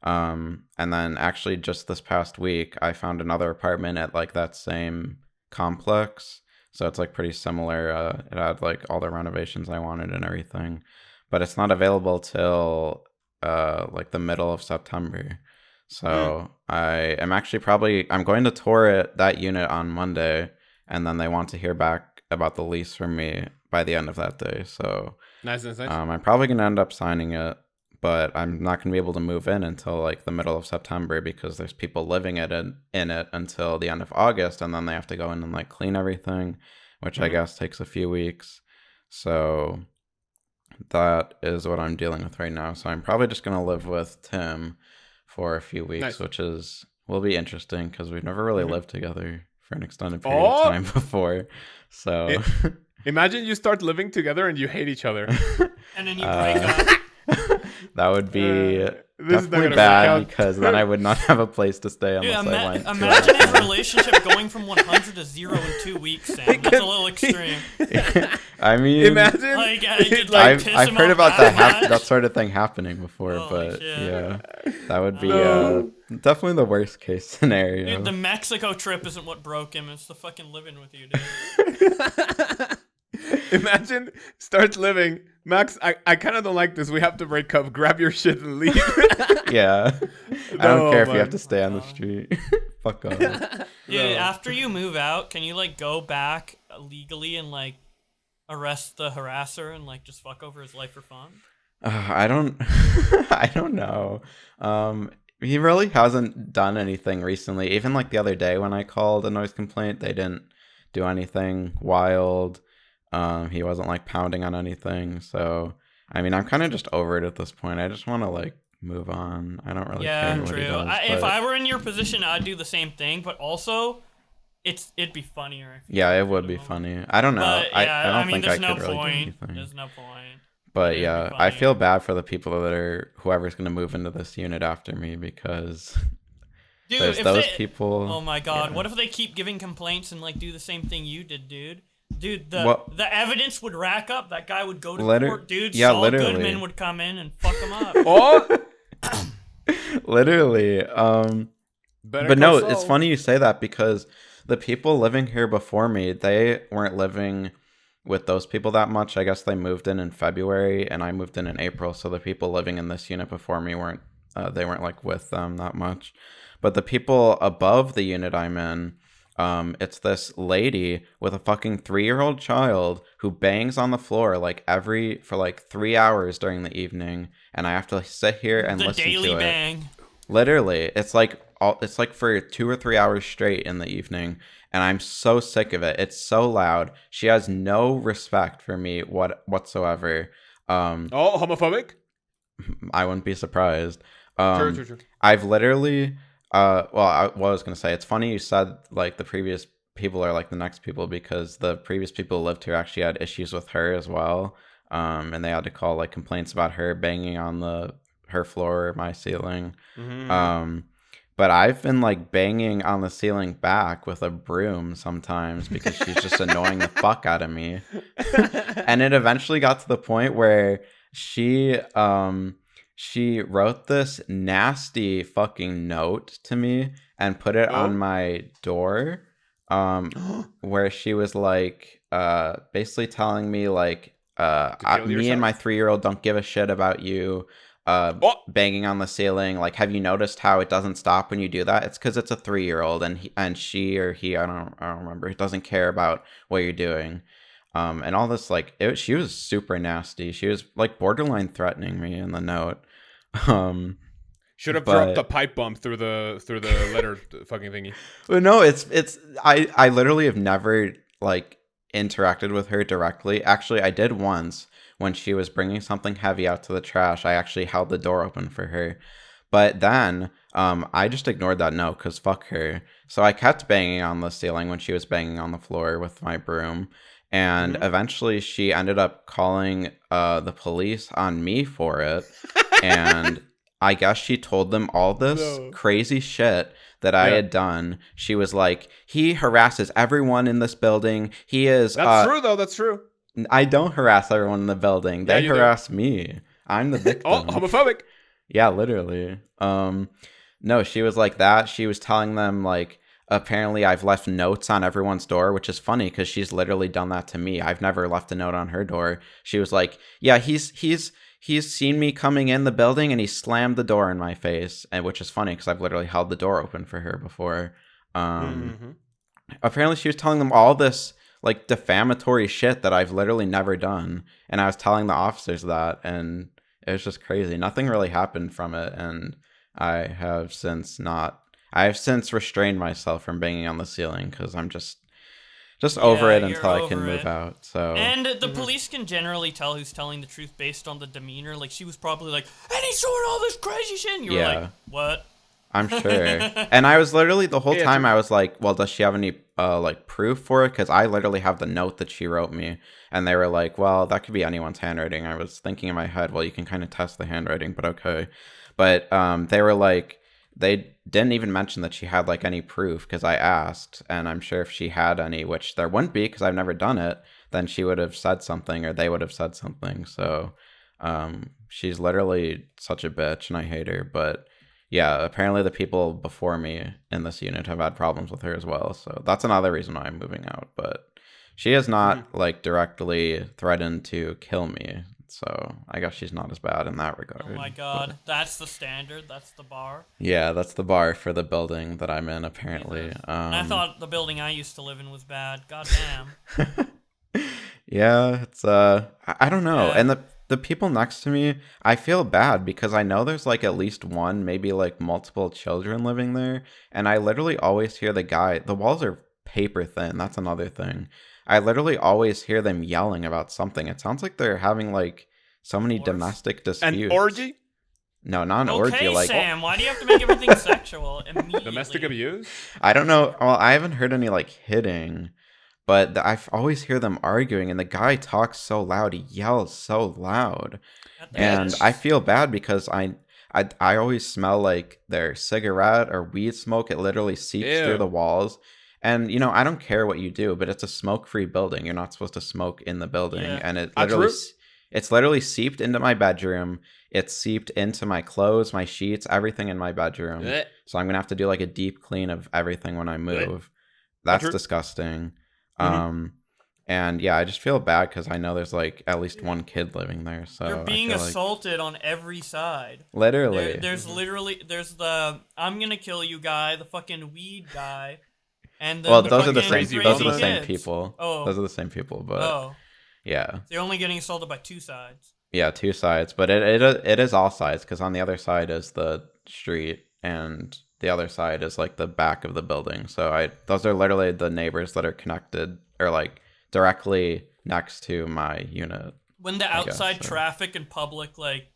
And then actually just this past week I found another apartment at like that same complex, so it's like pretty similar. It had like all the renovations I wanted and everything, but it's not available till like the middle of September. So I'm going to tour that unit on Monday, and then they want to hear back about the lease from me by the end of that day. So Nice. I'm probably going to end up signing it, but I'm not going to be able to move in until like the middle of September because there's people living in it until the end of August, and then they have to go in and like clean everything, which I guess takes a few weeks. So that is what I'm dealing with right now. So I'm probably just going to live with Tim for a few weeks, which will be interesting because we've never really lived together for an extended period of time before. So imagine you start living together and you hate each other. And then you break up. That would be This is not definitely gonna work bad out. because then I would not have a place to stay Dude, unless I went. imagine his relationship going from 100 to 0 in 2 weeks, Sam. That's a little extreme. I mean, Imagine. Like, I've heard about that much. sort of thing happening before, Holy but shit. yeah, that would be No. definitely the worst case scenario. Dude, the Mexico trip isn't what broke him. It's the fucking living with you, dude. Imagine starts living. Max, I kind of don't like this. We have to break up. Grab your shit and leave. Yeah, I No, don't care if you man. have to stay on the street. Fuck off. Dude, No. after you move out, can you like go back legally and like arrest the harasser and like just fuck over his life for fun? I don't, I don't know. He really hasn't done anything recently. Even like the other day when I called a noise complaint, they didn't do anything wild. He wasn't like pounding on anything. So, I mean, I'm kind of just over it at this point. I just want to like move on. I don't really care what true. he does. If but- I were in your position, I'd do the same thing. But also, it'd be funnier. If yeah, you it would be funny. I don't know. But yeah, I don't mean, think there's I no could really do point. anything. There's no point. But It'd be yeah, I funny. feel bad for the people that are whoever's going to move into this unit after me because Dude, there's if those they, people. Oh my god, yeah. what if they keep giving complaints and like do the same thing you did, dude? Dude, Well- the evidence would rack up. That guy would go to Liter- court, dude. yeah, Saul literally. Goodman would come in and fuck him up. Oh, Literally. Better But call no, it's Saul. funny you say that because the people living here before me, they weren't living with those people that much. I guess they moved in February and I moved in April. So the people living in this unit before me weren't like with them that much. But the people above the unit I'm in, it's this lady with a fucking 3-year-old child who bangs on the floor for like 3 hours during the evening, and I have to sit here and The listen daily to it. bang. Literally, it's like for 2 or 3 hours straight in the evening, and I'm so sick of it. It's so loud. She has no respect for me whatsoever. Oh, homophobic? I wouldn't be surprised. True. I've literally, what I was gonna say, it's funny you said like the previous people are like the next people because the previous people who lived here actually had issues with her as well, and they had to call like complaints about her banging on her floor or my ceiling. Mm-hmm. But I've been like banging on the ceiling back with a broom sometimes because she's just annoying the fuck out of me. And it eventually got to the point where she wrote this nasty fucking note to me and put it on my door, where she was like basically telling me like me and my 3-year-old don't give a shit about you banging on the ceiling. Like, have you noticed how it doesn't stop when you do that? It's because it's a 3-year-old and she or he, I don't remember, doesn't care about what you're doing. And all this, like, she was super nasty. She was like borderline threatening me in the note. Should have dropped the pipe bomb through the letter fucking thingy. But no, I literally have never like interacted with her directly. Actually, I did once when she was bringing something heavy out to the trash. I actually held the door open for her. But then I just ignored that note because fuck her. So I kept banging on the ceiling when she was banging on the floor with my broom. And eventually she ended up calling the police on me for it. And I guess she told them all this crazy shit that I had done. She was like, he harasses everyone in this building. He is... That's true, though. That's true. I don't harass everyone in the building. They harass me. I'm the victim. Oh, homophobic. Yeah, literally. No, she was like that. She was telling them, like, apparently I've left notes on everyone's door, which is funny because she's literally done that to me. I've never left a note on her door. She was like, yeah, he's seen me coming in the building and he slammed the door in my face, and which is funny because I've literally held the door open for her before. Apparently she was telling them all this like defamatory shit that I've literally never done, and I was telling the officers that, and it was just crazy. Nothing really happened from it, and I have since restrained myself from banging on the ceiling because I'm just over it until I can move out. So, and the police can generally tell who's telling the truth based on the demeanor. Like, she was probably like, and he's doing all this crazy shit, and you were like, what? I'm sure. And I was literally the whole time I was like, well, does she have any like proof for it, because I literally have the note that she wrote me, and they were like, well, that could be anyone's handwriting. I was thinking in my head, well, you can kind of test the handwriting, but okay. But they were like, they didn't even mention that she had like any proof, because I asked, and I'm sure if she had any, which there wouldn't be because I've never done it, then she would have said something, or they would have said something. So she's literally such a bitch, and I hate her. But yeah, apparently the people before me in this unit have had problems with her as well. So that's another reason why I'm moving out. But she has not like directly threatened to kill me. So I guess she's not as bad in that regard. Oh my god, that's the standard. That's the bar. Yeah, that's the bar for the building that I'm in, apparently. And I thought the building I used to live in was bad. God damn. Yeah, it's I don't know. Yeah. And the people next to me, I feel bad because I know there's like at least one, maybe like multiple children living there, and I literally always hear the walls are paper thin. That's another thing. I literally always hear them yelling about something. It sounds like they're having like so many Wars? domestic disputes. An orgy? No, not an Okay, orgy. Like Sam, why do you have to make everything sexual immediately? Domestic abuse? I don't know. Well, I haven't heard any like hitting, but I always hear them arguing, and the guy talks so loud. He yells so loud, and I feel bad because I always smell like their cigarette or weed smoke. It literally seeps Ew. through the walls. And, you know, I don't care what you do, but it's a smoke-free building. You're not supposed to smoke in the building. Yeah. And True. it's literally seeped into my bedroom. It's seeped into my clothes, my sheets, everything in my bedroom. Blech. So I'm going to have to do like a deep clean of everything when I move. That's True. disgusting. Mhm. And yeah, I just feel bad because I know there's like at least one kid living there. So You're I being feel like- assaulted on every side. literally. There's the I'm gonna kill you guy, the fucking weed guy, and Well, the those are the fucking same. crazy Those are the same kids. people. Oh. Those are the same people. But Oh, yeah. they're only getting assaulted by two sides. Yeah, two sides, but it is all sides, because on the other side is the street, and the other side is like the back of the building. So those are literally the neighbors that are connected, or like directly next to my unit. When the I guess, outside so. traffic and public like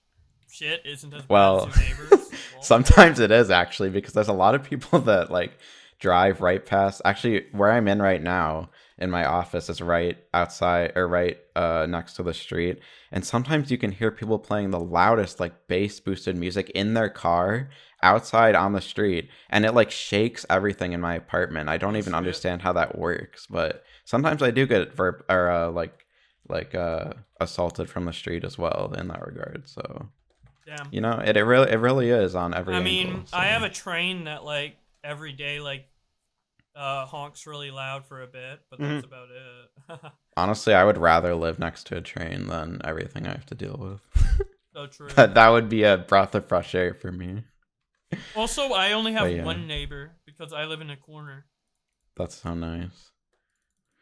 shit isn't as bad Well, as your neighbors. Well, sometimes it is actually, because there's a lot of people that like drive right past. Actually, where I'm in right now in my office is right outside, or right next to the street, and sometimes you can hear people playing the loudest like bass boosted music in their car outside on the street, and it like shakes everything in my apartment. I don't even understand how that works, but sometimes I do get assaulted from the street as well in that regard. So damn. you know, it really is on every I mean, angle, so. I have a train that like every day like honks really loud for a bit, but that's about it. Honestly, I would rather live next to a train than everything I have to deal with. So true. That would be a breath of fresh air for me. Also, I only have But yeah. one neighbor because I live in a corner. That's so nice.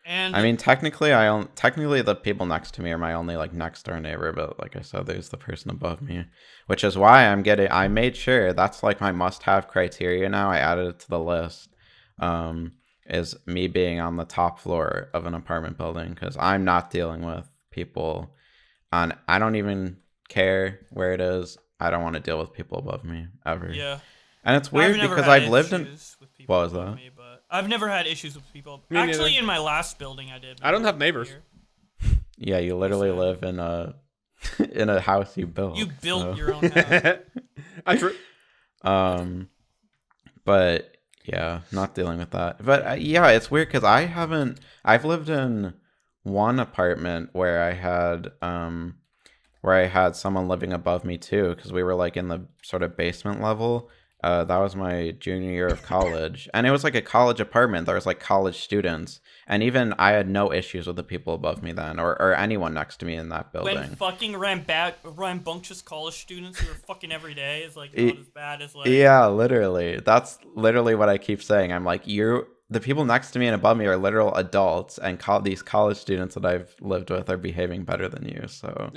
And I mean, technically the people next to me are my only like next door neighbor, but like I said, there's the person above me, which is why I made sure that's like my must-have criteria now. I added it to the list. Is me being on the top floor of an apartment building, because I'm not dealing with people I don't even care where it is. I don't want to deal with people above me ever. yeah. And it's weird never because had I've lived in issues with people What was above that? Me, but I've never had issues with people. Me Actually, neither. in my last building, I did. I don't have neighbors. Here. Yeah, you literally live in a in a house you built. You built so. your own house. But yeah, not dealing with that. But yeah, it's weird because I've lived in one apartment where I had someone living above me too, because we were like in the sort of basement level. That was my junior year of college, and it was like a college apartment. There was like college students, and even I had no issues with the people above me then, or anyone next to me in that building. When fucking rambunctious college students who are fucking every day is like not as bad as like. Yeah, literally. That's literally what I keep saying. I'm like, the people next to me and above me are literal adults, and these college students that I've lived with are behaving better than you. So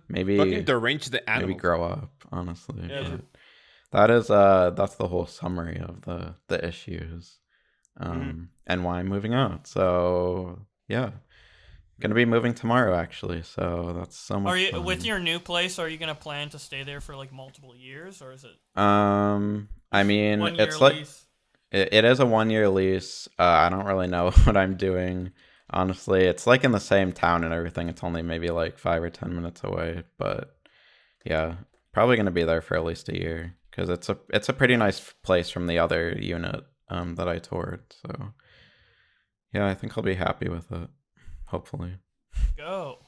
maybe fucking deranged the animals. maybe grow up, honestly. Yeah. But that's the whole summary of the issues, and why I'm moving out. So yeah, gonna be moving tomorrow actually. So that's so much. Are you fun. with your new place? Are you gonna plan to stay there for like multiple years, or is it I mean, 1 year it's like lease? It is a 1-year lease. I don't really know what I'm doing. Honestly, it's like in the same town and everything. It's only maybe like 5 or 10 minutes away, but yeah, probably gonna be there for at least a year because it's a pretty nice place from the other unit that I toured. So yeah, I think I'll be happy with it. Hopefully. Go.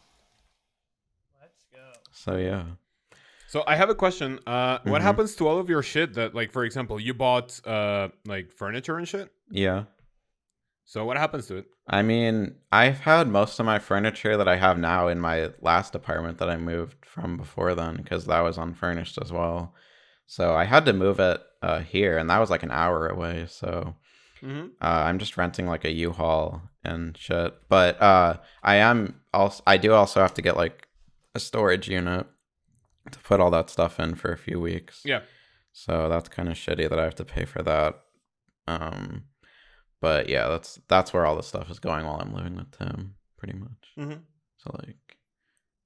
Let's go. So yeah. So I have a question. What Mhm. happens to all of your shit that, like, for example, you bought like furniture and shit? Yeah. So what happens to it? I mean, I've had most of my furniture that I have now in my last apartment that I moved from before then because that was unfurnished as well. So I had to move it here, and that was like an hour away. So Mm-hmm. I'm just renting like a U-Haul and shit. But I do also have to get like a storage unit to put all that stuff in for a few weeks. Yeah. So that's kind of shitty that I have to pay for that. But yeah, that's where all the stuff is going while I'm living with Tim, pretty much. Mm-hmm. So like,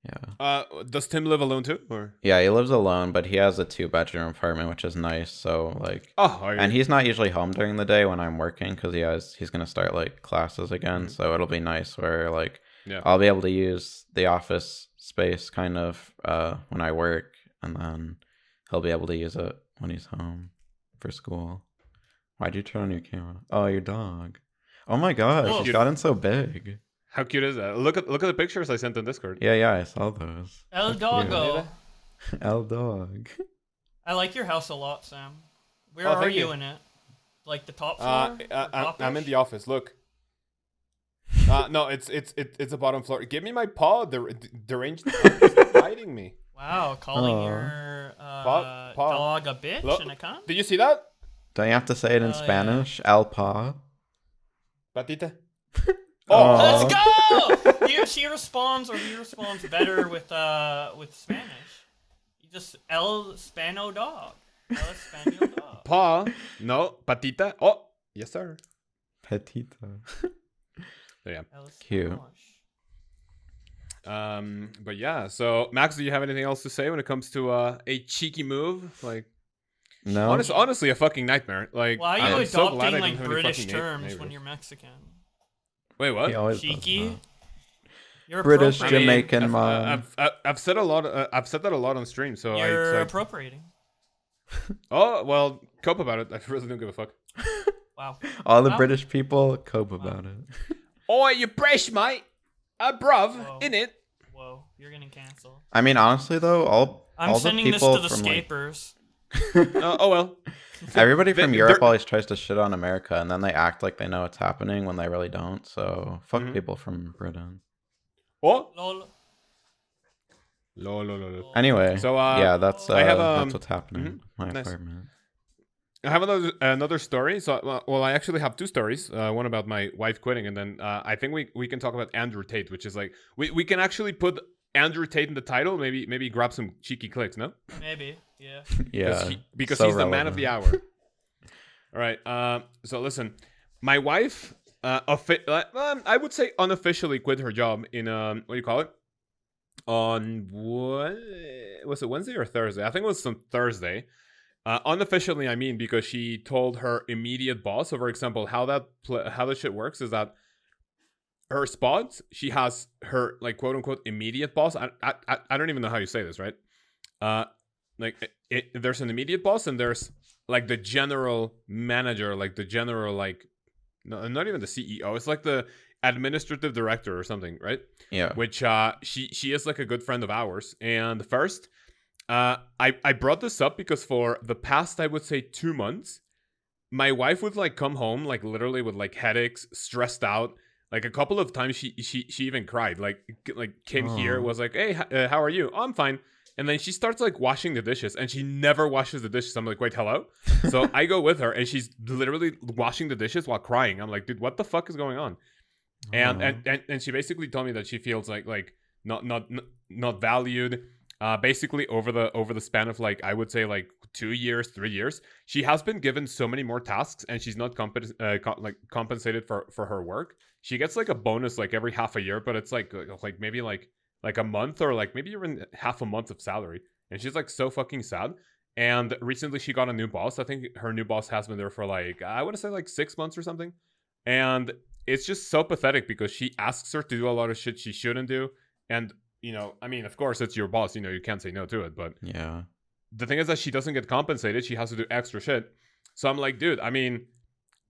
yeah. Does Tim live alone too, or? Yeah, he lives alone, but he has a 2-bedroom apartment, which is nice. So like, Oh, and he's not usually home during the day when I'm working because he's gonna start like classes again. Mhm. So it'll be nice where like Yeah. I'll be able to use the office space kind of when I work, and then he'll be able to use it when he's home for school. Why'd you turn on your camera? Oh, your dog. Oh my gosh, Whoa. she's gotten so big. How cute is that? Look at the pictures I sent on Discord. Yeah, I saw those. El So cute. Doggo. El dog. I like your house a lot, Sam. Where Oh, are thank you you. in it? Like the top floor? I'm in the office. Look. No, it's the bottom floor. Give me my paw. The deranged dog is biting me. Wow, calling Aw. your Paw. dog a bitch Look. and a cunt? Did you see that? Don't you have to say it in Oh, yeah. Spanish? El pa. Patita. Aw. Let's go! She responds, or he responds better with Spanish. You just El Spano dog. El Espanol dog. Paw. No. Patita. Oh, yes, sir. Petita. Yeah. El Cute. Spanish. But yeah. So Max, do you have anything else to say when it comes to a cheeky move? Like, No. honestly, a fucking nightmare. Like, Why are you I'm so glad I adopting don't like have any British fucking terms neighbors. when you're Mexican? Wait, what? He always does Cheeky? that. You're British, appropriating. Jamaican I've, mom. I've said a lot. I've said that a lot on stream. So You're I appropriating. oh well, cope about it. I really don't give a fuck. Wow. All the Wow. British people cope about it. Oi, you British mate, bruv, Whoa. in it. Whoa, you're getting canceled. I mean, honestly though, all I'm the sending this people to the from like, scapers. Oh well. everybody from They're- Europe always tries to shit on America, and then they act like they know what's happening when they really don't. So fuck Mhm. people from Britain. What? Lol. Lol. Anyway, So yeah, that's I have, that's what's happening mhm, with my nice. apartment. I have another story. So well, I actually have two stories. One about my wife quitting, and then I think we can talk about Andrew Tate, which is like we can actually put Andrew Tate in the title. Maybe grab some cheeky clicks. No. Maybe. Yeah. Yeah, Because so he's the man of the hour. relevant. All right. So listen, my wife, I would say unofficially quit her job in what do you call it? On what was it? Wednesday or Thursday? I think it was some Thursday. Unofficially, I mean, because she told her immediate boss. So, for example, how that shit works is that her spot, she has her like quote unquote immediate boss. I don't even know how you say this, right? Like there's an immediate boss and there's like the general manager, like the general like no, not even the CEO. It's like the administrative director or something, right? Yeah. Which she is like a good friend of ours. And first, I brought this up because for the past, I would say 2 months, my wife would like come home like literally with like headaches, stressed out. Like a couple of times she even cried. Like came here, Aw. was like, hey, how are you? Oh, I'm fine. And then she starts like washing the dishes, and she never washes the dishes. I'm like, wait, hello? So I go with her, and she's literally washing the dishes while crying. I'm like, dude, what the fuck is going on? And she basically told me that she feels like not valued. Basically over the span of like I would say like 2 years, 3 years, she has been given so many more tasks, and she's not compensated for her work. She gets like a bonus like every half a year, but it's like maybe like a month or like maybe even half a month of salary, and she's like so fucking sad. And recently she got a new boss. I think her new boss has been there for like, I want to say like 6 months or something. And it's just so pathetic because she asks her to do a lot of shit she shouldn't do. And, I mean, of course it's your boss, you can't say no to it. But Yeah. the thing is that she doesn't get compensated. She has to do extra shit. So I'm like, dude, I mean,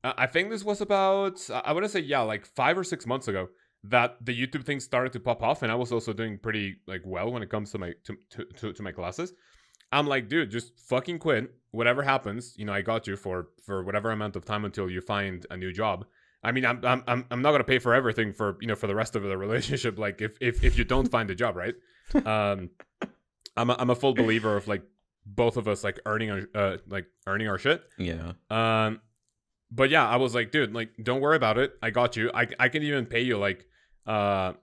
I think this was about, I want to say, yeah, like 5 or 6 months ago that the YouTube thing started to pop off. And I was also doing pretty like well when it comes to my classes. I'm like, dude, just fucking quit. Whatever happens, I got you for whatever amount of time until you find a new job. I mean, I'm not gonna pay for everything for for the rest of the relationship. Like if you don't find a job, right? I'm a full believer of like both of us like earning our shit. Yeah. But yeah, I was like, dude, like don't worry about it. I got you. I can even pay you like not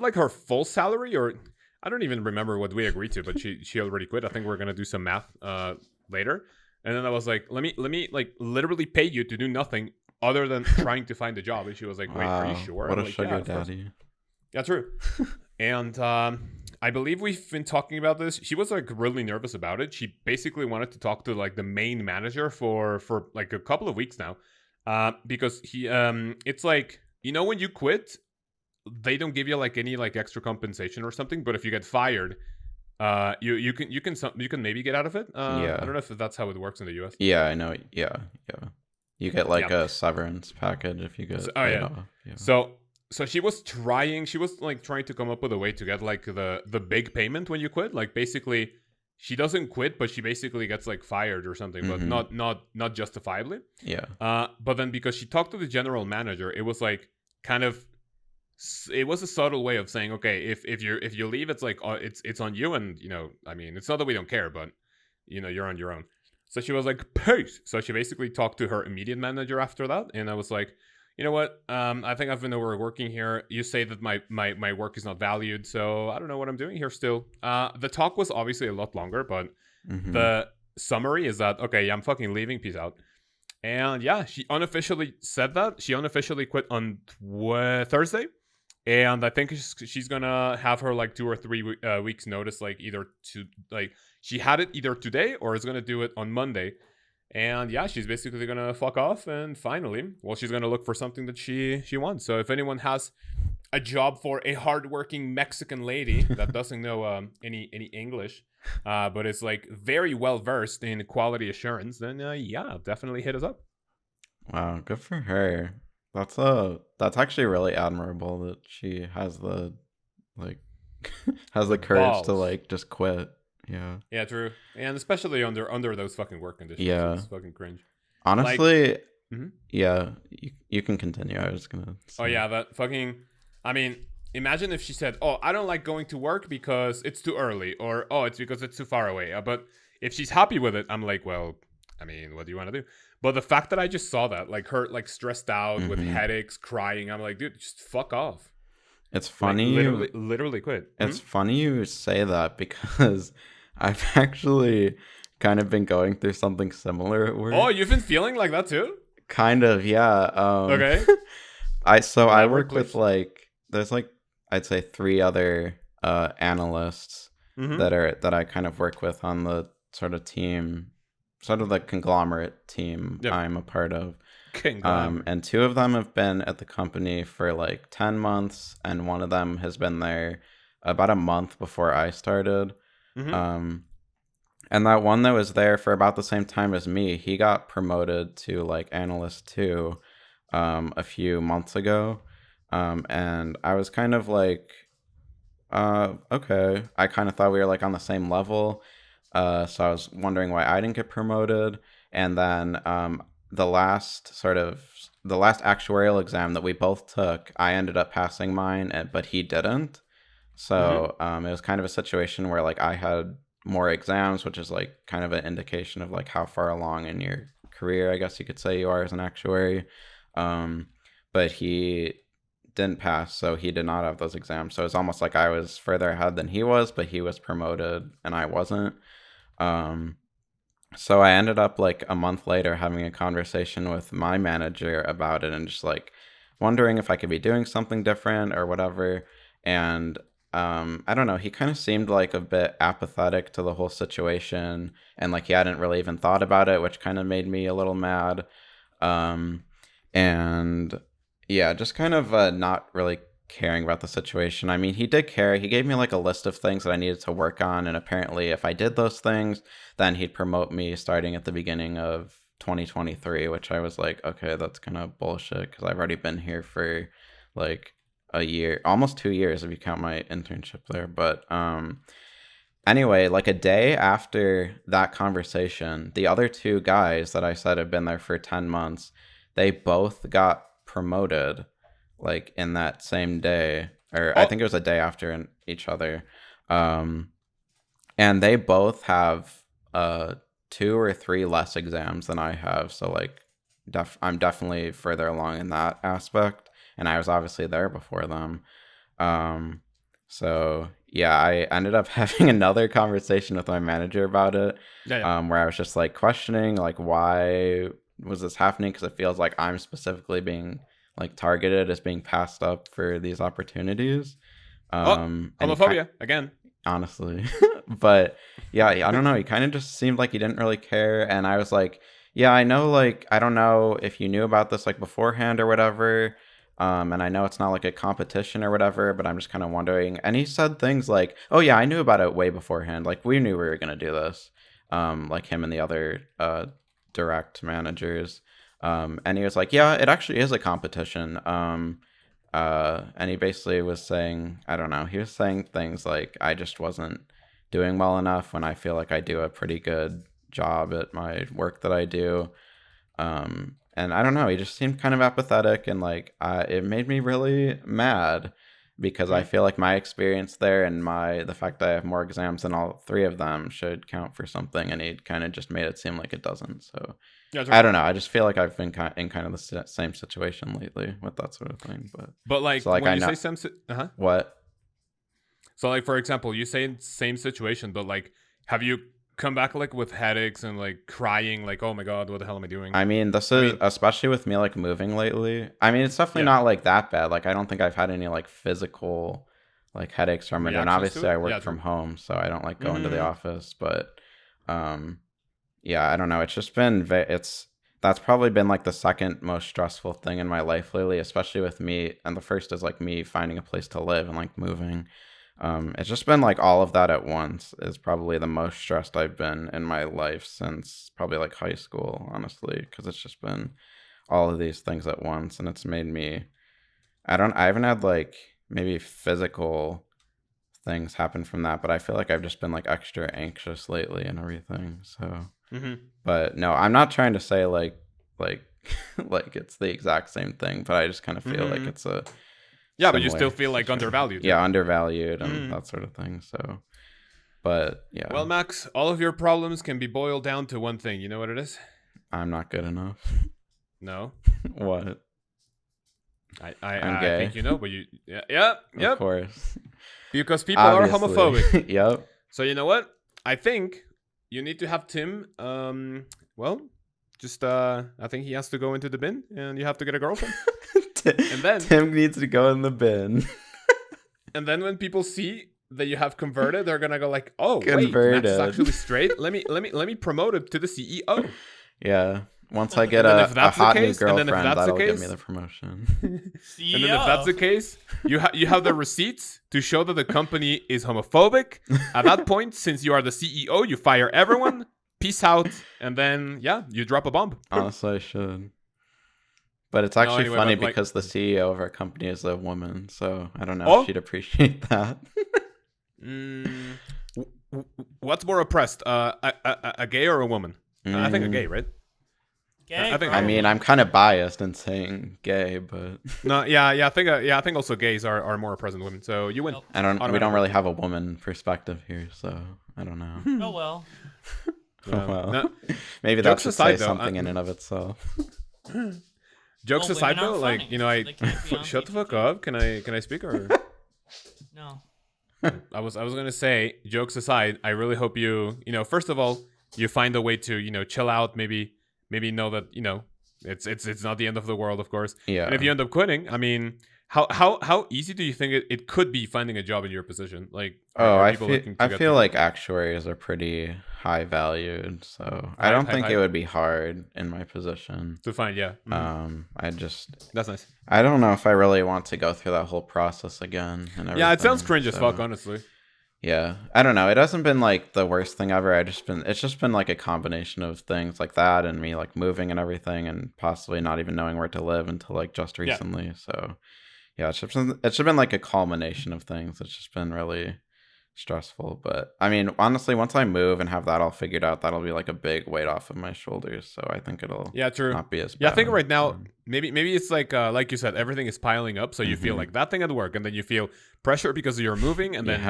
like her full salary, or I don't even remember what we agreed to, but she already quit. I think we're gonna do some math later. And then I was like, let me like literally pay you to do nothing other than trying to find a job. And she was like, wait, Wow. are you sure? What I'm a like, sugar of course. daddy. Yeah, true. And I believe we've been talking about this. She was like really nervous about it. She basically wanted to talk to like the main manager for like a couple of weeks now, because he it's like when you quit, they don't give you like any like extra compensation or something. But if you get fired, you can maybe get out of it. Yeah. I don't know if that's how it works in the US. Yeah, I know. Yeah. You get like a severance package if you get laid off. Yeah. So she was trying to come up with a way to get like the big payment when you quit. Like basically she doesn't quit, but she basically gets like fired or something, but not justifiably. Yeah. But then because she talked to the general manager, it was like it was a subtle way of saying, okay, if you leave, it's like it's on you, and I mean, it's not that we don't care, but you're on your own. So she was like, peace. So she basically talked to her immediate manager after that, and I was like, you know what? I think I've been overworking here. You say that my work is not valued, so I don't know what I'm doing here still. The talk was obviously a lot longer, but the summary is that, okay, I'm fucking leaving, peace out. And yeah, she unofficially said that. She unofficially quit on Thursday. And I think she's gonna have her like 2 or 3 weeks notice, like she had it either today or is gonna do it on Monday. And yeah, she's basically gonna fuck off, and finally, she's gonna look for something that she wants. So if anyone has a job for a hardworking Mexican lady that doesn't know any English, but is like very well versed in quality assurance, then yeah, definitely hit us up. Wow, good for her. That's actually really admirable that she has the has the courage Balls. to like just quit. Yeah. Yeah, true. And especially under those fucking work conditions. Yeah. It's fucking cringe. Honestly, Mhm. yeah, you can continue. I was gonna say. Oh yeah, that fucking. I mean, imagine if she said, "Oh, I don't like going to work because it's too early," or "Oh, it's because it's too far away." But if she's happy with it, I'm like, well, I mean, what do you want to do? But the fact that I just saw that, like her, like stressed out with headaches, crying, I'm like, dude, just fuck off. It's funny. Like, literally quit. It's funny you say that because I've actually kind of been going through something similar at work. Oh, you've been feeling like that too? Kind of, yeah. Okay. I work with like there's like I'd say 3 other analysts that I kind of work with on the sort of team, sort of the conglomerate team I'm a part of. And 2 of them have been at the company for like 10 months, and one of them has been there about a month before I started. And that one that was there for about the same time as me, he got promoted to like analyst 2 a few months ago. And I was kind of like, okay. I kind of thought we were like on the same level. So I was wondering why I didn't get promoted. And then the last actuarial exam that we both took, I ended up passing mine, but he didn't. So it was kind of a situation where like I had more exams, which is like kind of an indication of like how far along in your career, I guess you could say, you are as an actuary. But he didn't pass, so he did not have those exams. So it's almost like I was further ahead than he was, but he was promoted and I wasn't. So I ended up like a month later having a conversation with my manager about it and just like wondering if I could be doing something different or whatever. And I don't know, he kind of seemed like a bit apathetic to the whole situation, and like he hadn't really even thought about it, which kind of made me a little mad. And yeah, just kind of not really caring about the situation. I mean, he did care. He gave me like a list of things that I needed to work on, and apparently if I did those things, then he'd promote me starting at the beginning of 2023, which I was like, okay, that's kind of bullshit because I've already been here for like a year, almost 2 years if you count my internship there. But anyway, like a day after that conversation, the other two guys that I said had been there for 10 months, they both got promoted like in that same day, or I think it was a day after in each other. And they both have 2 or 3 less exams than I have. So like I'm definitely further along in that aspect. And I was obviously there before them. So yeah, I ended up having another conversation with my manager about it. Where I was just like questioning like why was this happening, because it feels like I'm specifically being like targeted as being passed up for these opportunities. Homophobia again. Honestly. But yeah, I don't know, he kind of just seemed like he didn't really care, and I was like, yeah, I know, like I don't know if you knew about this like beforehand or whatever. And I know it's not like a competition or whatever, but I'm just kind of wondering. And he said things like, oh yeah, I knew about it way beforehand, like we knew we were going to do this, like him and the other direct managers. And he was like, yeah, it actually is a competition. And he basically was saying, I don't know, he was saying things like I just wasn't doing well enough when I feel like I do a pretty good job at my work that I do. And I don't know, he just seemed kind of apathetic, and like it made me really mad because I feel like my experience there and the fact that I have more exams than all 3 of them should count for something, and he kind of just made it seem like it doesn't. So yeah, right. I don't know, I just feel like I've been in kind of the same situation lately with that sort of thing. But like, so, like when you say same what? So like, for example, you say same situation, but like, have you come back like with headaches and like crying, like, oh my god, what the hell am I doing? I mean, especially with me like moving lately, I mean, it's definitely not like that bad. Like I don't think I've had any like physical like headaches from it, and obviously I work from home, so I don't like go into the office. But yeah, I don't know, it's just been that's probably been like the second most stressful thing in my life lately, especially with me, and the first is like me finding a place to live and like moving. It's just been like all of that at once is probably the most stressed I've been in my life since probably like high school, honestly, because it's just been all of these things at once, and it's made me I haven't had like maybe physical things happen from that, but I feel like I've just been like extra anxious lately and everything. So but no, I'm not trying to say like like it's the exact same thing, but I just kind of feel like it's a yeah, but you still feel like undervalued. Yeah, undervalued and that sort of thing. So, but yeah. Well, Max, all of your problems can be boiled down to one thing. You know what it is? I'm not good enough. No. What? I'm gay. I think you know, but you... Yeah. Of course. Because people are homophobic. Yep. So you know what? I think you need to have Tim, well, just, I think he has to go into the bin and you have to get a girlfriend. And then Tim needs to go in the bin. And then when people see that you have converted, they're gonna go like, "Oh, converted. Wait, Max is actually straight. Let me promote him to the CEO." Yeah. Once I get a hot new girlfriend, that'll give me the promotion. CEO. And then if that's the case, you have the receipts to show that the company is homophobic. At that point, since you are the CEO, you fire everyone. Peace out, and then you drop a bomb. Honestly, I should. But it's actually funny because the CEO of our company is a woman, so I don't know if she'd appreciate that. What's more oppressed, a gay or a woman? I think a gay, right? Gay. I mean, I'm kind of biased in saying gay, but no, I think also gays are more oppressed than women. So you win. We don't really have a woman perspective here, so I don't know. Oh well. Well, no. Maybe that should say something in and of itself. Jokes aside, though, like shut the fuck up. Can I speak or no? I was gonna say, jokes aside, I really hope you first of all you find a way to chill out. Maybe know that it's not the end of the world, of course. Yeah. And if you end up quitting, I mean, how easy do you think it could be finding a job in your position? Like, are people looking to I get feel people? like actuaries are pretty high valued, so I don't think it would be hard in my position. To find, yeah. That's nice. I don't know if I really want to go through that whole process again. And Yeah, it sounds everything, cringe as so- fuck, honestly. Yeah, I don't know. It hasn't been like the worst thing ever. It's just been like a combination of things like that, and me like moving and everything, and possibly not even knowing where to live until like just recently. So, yeah, it's just been like a culmination of things. It's just been really stressful. But I mean, honestly, once I move and have that all figured out, that'll be like a big weight off of my shoulders. So I think it'll True. not be as bad. Yeah, I think right now maybe it's like you said, everything is piling up, so you feel Mhm. like that thing at work, and then you feel pressure because you're moving, and then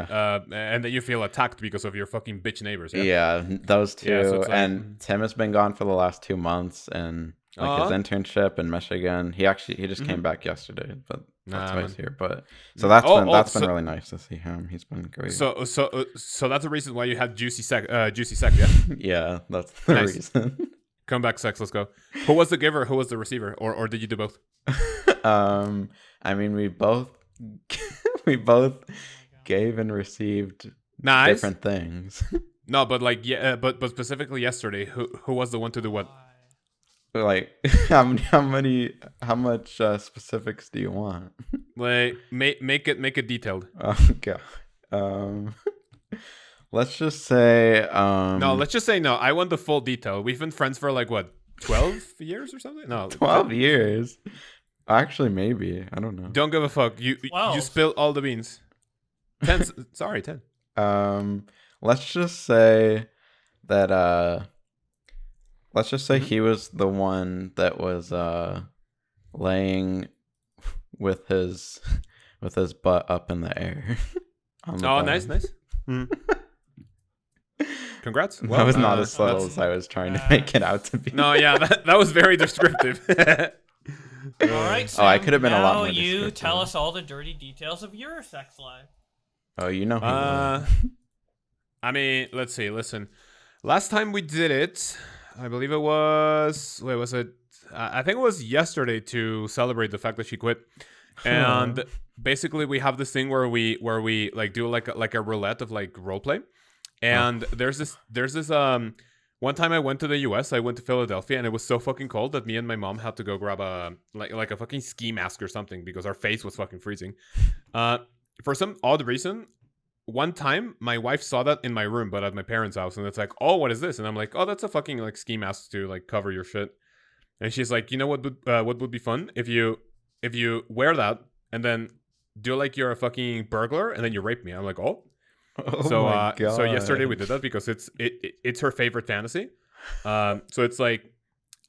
and then you feel attacked because of your fucking bitch neighbors. Yeah, those two. Yeah, so it's like- and Tim has been gone for the last 2 months, and like his internship in Michigan. He just came back yesterday, but that's why he's here. But so that's been really nice to see him. He's been great. So that's the reason why you had juicy sec, yeah. Yeah, that's the Nice. reason. Come back, sex. Let's go. Who was the giver? Who was the receiver? Or did you do both? I mean, we both gave and received Nice. different things. No, but like but specifically yesterday, who was the one to do what? Like how much specifics do you want? Like make it detailed. Oh god. Let's just say No, let's just say no. I want the full detail. We've been friends for like what, 12 years or something? No, 12 years. Actually, maybe. I don't know. Don't give a fuck. You 12. spilled all the beans. 10. Sorry, 10. Let's just say that let's just say he was the one that was laying with his butt up in the air. On the bed. Nice. Congrats. That Well, was not as subtle that's- as I was trying to make it out to be. No, yeah, that was very descriptive. All right, Sam, I could have been a lot more Now you descriptive. tell us all the dirty details of your sex life. Oh, you know. He will. I mean, let's see. Listen, last time we did it, I believe it was. Wait, was it? I think it was yesterday to celebrate the fact that she quit, and basically we have this thing where we like do like a roulette of like role play, and there's this one time I went to the US, I went to Philadelphia, and it was so fucking cold that me and my mom had to go grab a like a fucking ski mask or something because our face was fucking freezing. For some odd reason, one time my wife saw that in my room, but at my parents' house, and it's like, oh, what is this? And I'm like, oh, that's a fucking like ski mask to like cover your shit. And she's like, you know what would be fun if you wear that and then do like you're a fucking burglar and then you rape me. I'm like, oh. So yesterday we did that because it's her favorite fantasy. So it's like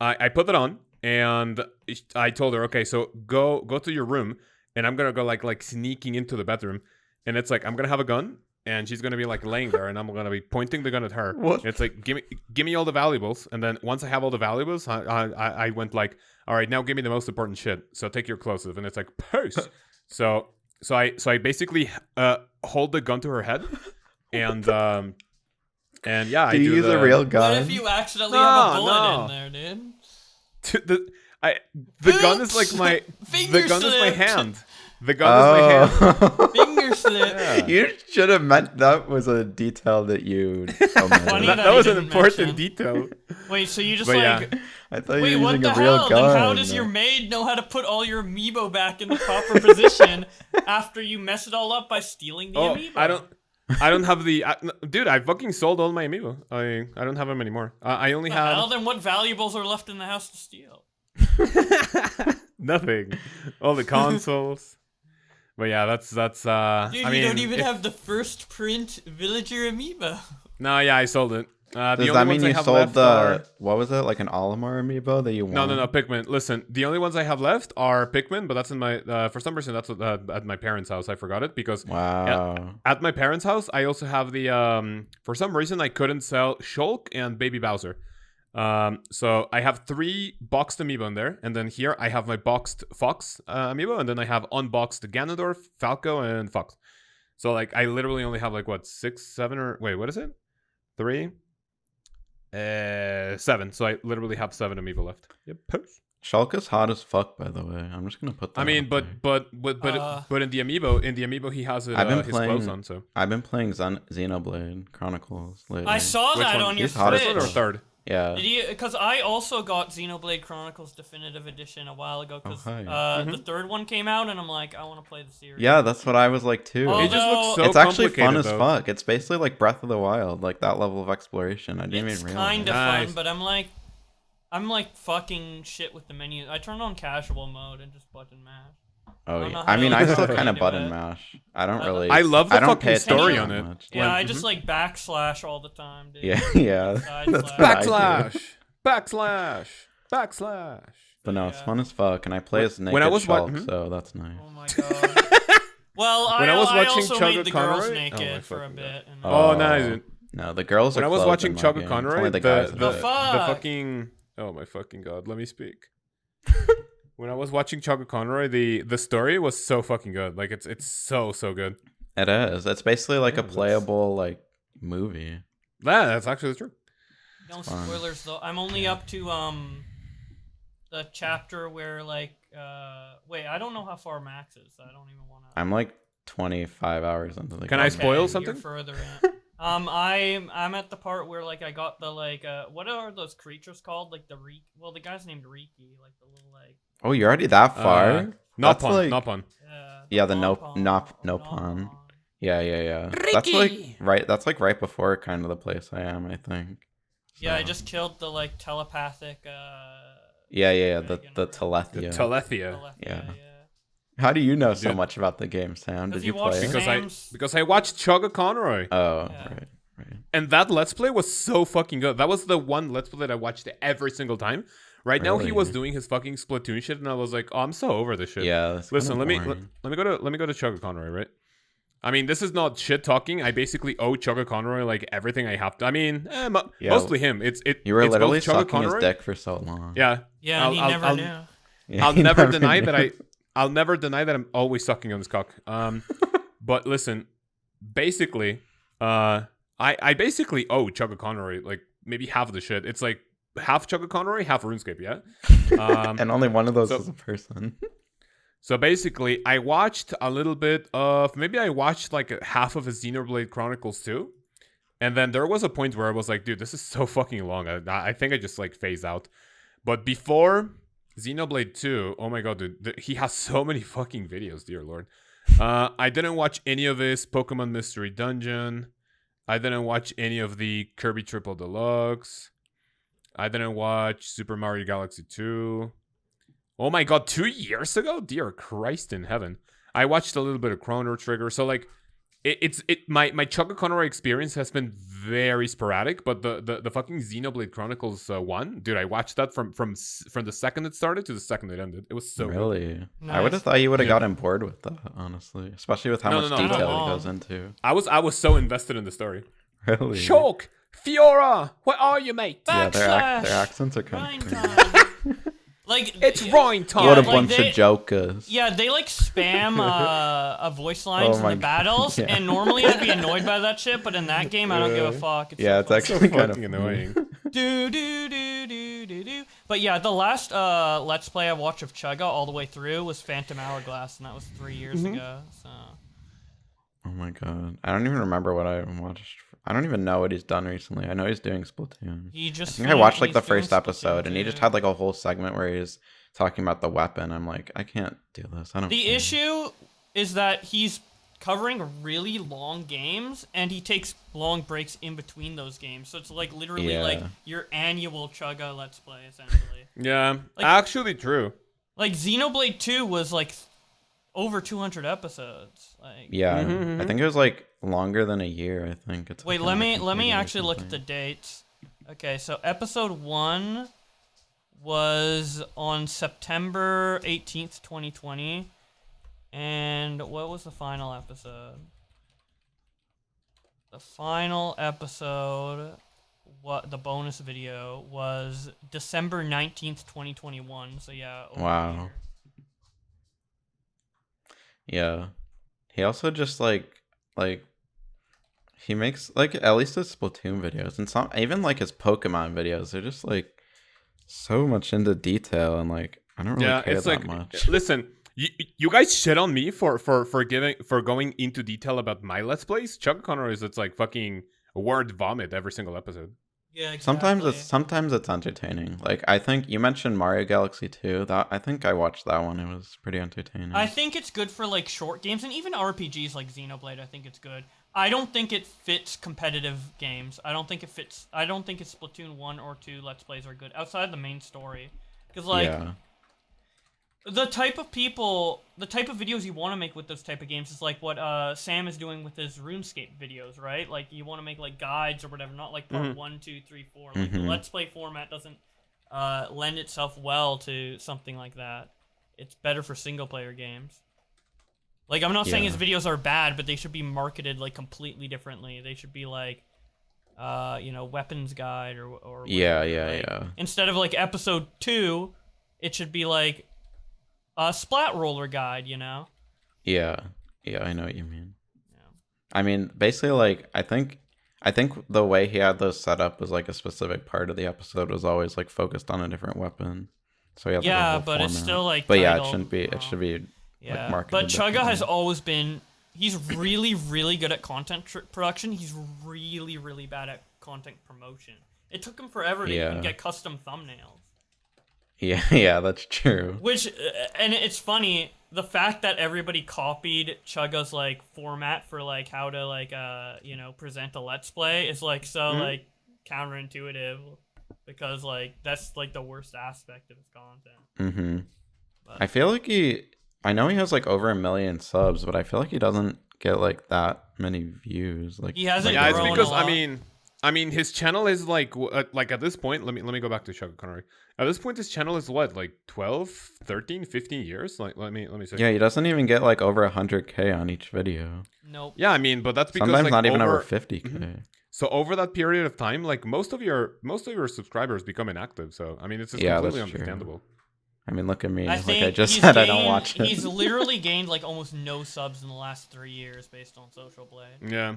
I put that on and I told her, okay, so go to your room and I'm gonna go like sneaking into the bedroom, and it's like I'm gonna have a gun and she's gonna be like laying there and I'm gonna be pointing the gun at her. What? And it's like give me all the valuables, and then once I have all the valuables, I went like, all right, now give me the most important shit. So take your clothes off, and it's like post. So I basically hold the gun to her head, and yeah, Do you use a real gun? What if you accidentally have a bullet No. in there, dude? The gun is like my Finger the gun is my slipped. hand. The gun is my hand. Finger slip. Yeah. You should have meant that was a detail that you omitted. Funny That, that that he was an didn't important mention. detail. Wait, so you just But like... yeah. I thought Wait, you were what using the a real hell? gun. Then how does your maid know how to put all your amiibo back in the proper position after you mess it all up by stealing the Oh, amiibo? I don't have the dude. I fucking sold all my amiibo. I don't have them anymore. I only Well, have then what valuables are left in the house to steal? nothing. All the consoles. But yeah, that's. Dude, I you mean, don't even if- have the first print villager amiibo. No, yeah, I sold it. The Does only that mean ones I you have sold left the are- what was it, like an Olimar amiibo that you won? No, Pikmin. Listen, the only ones I have left are Pikmin, but that's in my for some reason that's at my parents' house. I forgot it because Wow. at my parents' house I also have the for some reason I couldn't sell Shulk and Baby Bowser. So I have 3 boxed amiibo in there, and then here I have my boxed Fox amiibo, and then I have unboxed Ganondorf, Falco, and Fox. So like I literally only have like what 6, 7, or wait, what is it? 3, 7. So I literally have 7 amiibo left. Yep. Shulk is hot as fuck, by the way. I'm just gonna put that. I mean, out there. but in the amiibo he has it, I've been his clothes playing. on. So I've been playing Xenoblade Chronicles lately. I saw Which that one? on your He's hot as Switch. first or third? Yeah. Because I also got Xenoblade Chronicles Definitive Edition a while ago. Because hi. the third one came out, and I'm like, I want to play the series. Yeah, that's what I was like too. Oh, It just looks so It's actually fun complicated, as though. fuck. It's basically like Breath of the Wild, like that level of exploration. I didn't It's even realize. kind of Nice. fun, but I'm like fucking shit with the menu. I turned on casual mode and just button mash. Oh don't yeah. know how I mean, to I still get kind of into button it. mash. I don't really. I love the I don't fucking pay story attention on that it. much. Yeah, I just like backslash all the time, dude. Yeah, yeah. Side That's slash. what I do. Backslash. But no, it's Yeah. fun as fuck, and I play as naked when I was wa- Shulk, so that's nice. Oh my god. Well, When I was watching also Chugga made the girls Conroy- naked Oh my for a fucking bit. And Oh, nice. No, the girls When are I was clothed watching in my Chugga game. It's Conroy, only the guys that The do it. fuck? fucking oh my fucking god, let me speak. When I was watching Chugga Conroy, the story was so fucking good. Like it's so good. It is. It's basically like Yeah, a playable like movie. Yeah, that's actually true. No fun. spoilers though. I'm only up to the chapter where like wait, I don't know how far Max is. I don't even want to. I'm like 25 hours into the Can game. I spoil You're something? further in. I'm at the part where like I got the like what are those creatures called? Like the the guy's named Riki, like the little like Oh, you're already that far? That's Nopon, like- Nopon. Yeah, the Nopon. Nopon. Yeah. That's like right before kind of the place I am, I think. Yeah, I So- just killed the like telepathic Yeah, dragon the or- Telethia. Telethia. Yeah. How do you know so Dude. much about the game, Sam? Did Because you you watched play it? Sam's- Because I watched Chugga Conroy. Oh, Yeah. right. And that Let's Play was so fucking good. That was the one Let's Play that I watched every single time. Right now he was Really? doing his fucking Splatoon shit, and I was like, oh, I'm so over this shit. Yeah. That's Listen, kinda let me boring. go to Chugga Conroy, right? I mean, this is not shit talking. I basically owe Chugga Conroy like everything I have to. I mean, Yeah. mostly him. You were it's both literally Chugga sucking his Conroy- dick for so long. Yeah, Yeah, and he never I'll- knew. Yeah, I'll he never never deny knew. that I'll never deny that I'm always sucking on his cock. But listen, basically, I basically owe Chugga Conroy like maybe half of the shit. It's like half Chugga Conroy, half RuneScape, yeah. And only one of those so- is a person. So basically, I watched a little bit of maybe I watched like half of his Xenoblade Chronicles 2. And then there was a point where I was like, dude, this is so fucking long. I think I just like phased out. But before Xenoblade 2, oh my god, dude, he has so many fucking videos, dear lord. I didn't watch any of his Pokemon Mystery Dungeon. I didn't watch any of the Kirby Triple Deluxe. I didn't watch Super Mario Galaxy 2. Oh my god, 2 years ago? Dear Christ in heaven. I watched a little bit of Chrono Trigger. So like my Chugga Conroy experience has been very sporadic, but the fucking Xenoblade Chronicles 1, dude, I watched that from the second it started to the second it ended. It was so good. Really? I Nice. would have thought you would have Yeah. gotten bored with that, honestly. Especially with how No, much no, no, detail no. he goes into. I was so invested in the story. Really? Shulk! Fiora! Where are you, mate? Yeah, their Backslash. accents are kind Rhyme of time. Like It's yeah, Rhine time! What a like bunch they- of jokers. Yeah, they like spam voice lines Oh in my the God. battles, Yeah. and normally I'd be annoyed by that shit, but in that game I don't give a fuck. It's Yeah, so it's fun. actually kind of fucking annoying. do do do do do do. But yeah, the last Let's Play I watched of Chugga all the way through was Phantom Hourglass, and that was 3 years ago. So Oh my god. I don't even remember what I watched. I don't even know what he's done recently. I know he's doing Splatoon. he just. I think I watched like he's the doing first episode, and he just Splatoon had 2. like a whole segment where he's talking about the weapon. I'm like, I can't do this. I don't. The care. issue is that he's covering really long games, and he takes long breaks in between those games. So it's like literally like Yeah. your annual Chugga Let's Play, essentially. Yeah, Like- actually true. Like Xenoblade 2 was like over 200 episodes. Like Yeah, Mhm, I think it was like longer than a year. I think it's. wait, like let on the me computer or actually look at the something. dates. Okay, so episode 1 was on September 18th, 2020. And what was the final episode? The final episode, what the bonus video was December 19th, 2021. So yeah. over a Wow. year. Yeah, he also just like he makes like at least his Splatoon videos and some even like his Pokemon videos. They're just like so much into detail, and like I don't really care it's that like much. listen, you guys shit on me for going into detail about my let's plays. Chuck Connor is it's like fucking word vomit every single episode. Yeah, exactly. Sometimes it's entertaining. Like I think you mentioned Mario Galaxy 2. That I think I watched that one. It was pretty entertaining. I think it's good for like short games and even RPGs like Xenoblade. I think it's good. I don't think it fits competitive games. I don't think it's Splatoon 1 or 2 Let's Plays are good outside the main story. Because like the type of videos you want to make with those type of games is like what Sam is doing with his RuneScape videos, right? Like you want to make like guides or whatever, not like part 1, 2, 3, 4. Like the Let's Play format doesn't lend itself well to something like that. It's better for single player games. Like I'm not saying his videos are bad, but they should be marketed like completely differently. They should be like weapons guide or whatever. Yeah. Instead of like episode 2, it should be like a splat roller guide, you know? Yeah, I know what you mean. Yeah. I mean, basically, like, I think the way he had those set up was like a specific part of the episode was always like focused on a different weapon. So he had like, a whole but format. it's still like. But titled, it shouldn't be. It should be. Yeah, like, marketed but Chugga differently. has always been. He's really, really good at content production. He's really, really bad at content promotion. It took him forever to even get custom thumbnails. Yeah, that's true. Which, and it's funny, the fact that everybody copied Chugga's like format for like how to like present a Let's Play is like so like counterintuitive, because like that's like the worst aspect of his content. But, I feel like I know he has like over 1 million subs, but I feel like he doesn't get like that many views. Like he hasn't. Yeah, it's grown because a lot. I mean, his channel is like at this point. Let me go back to Chuck Connery. At this point, his channel is what, like 12, 13, 15 years. Like let me say. Yeah, he doesn't even get like over 100K on each video. Nope. Yeah, I mean, but that's because Sometimes like, not even over 50K. So over that period of time, like most of your subscribers become inactive. So I mean, it's just completely that's true. understandable. I mean, look at me. I Like I just said, I don't watch it. He's literally gained like almost no subs in the last 3 years based on Social Blade. Yeah.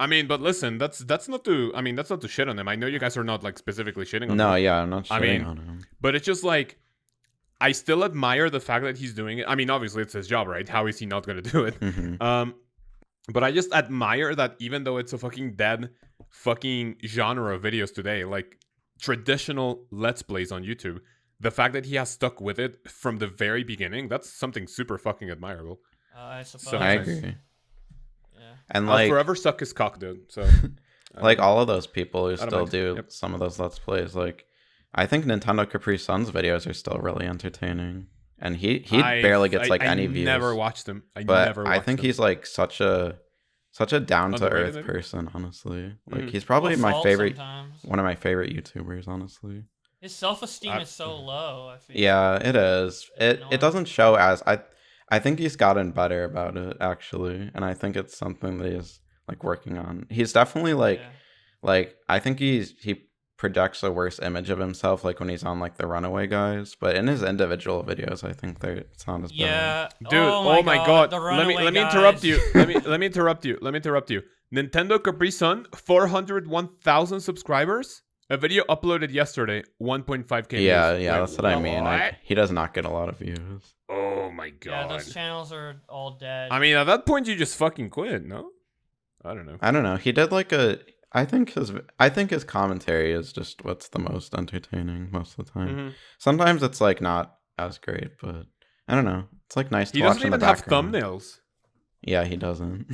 I mean, but listen, that's not to shit on him. I know you guys are not like specifically shitting on him. No, yeah, I'm not shitting on him. But it's just like, I still admire the fact that he's doing it. I mean, obviously it's his job, right? How is he not going to do it? But I just admire that even though it's a fucking dead fucking genre of videos today, like traditional Let's Plays on YouTube, the fact that he has stuck with it from the very beginning, that's something super fucking admirable. I suppose. So I agree. Yeah. And I'll like forever suck his cock, dude. So like all of those people who don't still mind. do Yep. some of those Let's Plays, like I think Nintendo Capri Sun's videos are still really entertaining. And he barely gets like any views. I never watched him. But I think he's like such a down to Underrated, earth maybe? person, honestly. Like he's probably Well, my fault favorite, sometimes. one of my favorite YouTubers, honestly. His self-esteem is so low, I feel. Yeah, it is. annoying. It doesn't show as I think he's gotten better about it actually, and I think it's something that he's like working on. He's definitely like Yeah. like I think he projects a worse image of himself like when he's on like the Runaway Guys, but in his individual videos I think it's not as bad. Yeah. Dude, oh my god. The Let me Runaway interrupt Guys. you. Let me interrupt you. Nintendo Capri Sun, 401,000 subscribers. A video uploaded yesterday, 1.5k views. Yeah, Like, that's what I mean. what? He does not get a lot of views. Oh my Yeah, god. those channels are all dead. I mean, at that point, you just fucking quit, no? I don't know. I don't know. He did like I think his commentary is just what's the most entertaining most of the time. Mhm. Sometimes it's like not as great, but I don't know. It's like nice to He watch doesn't in the even have background. thumbnails. Yeah, he doesn't.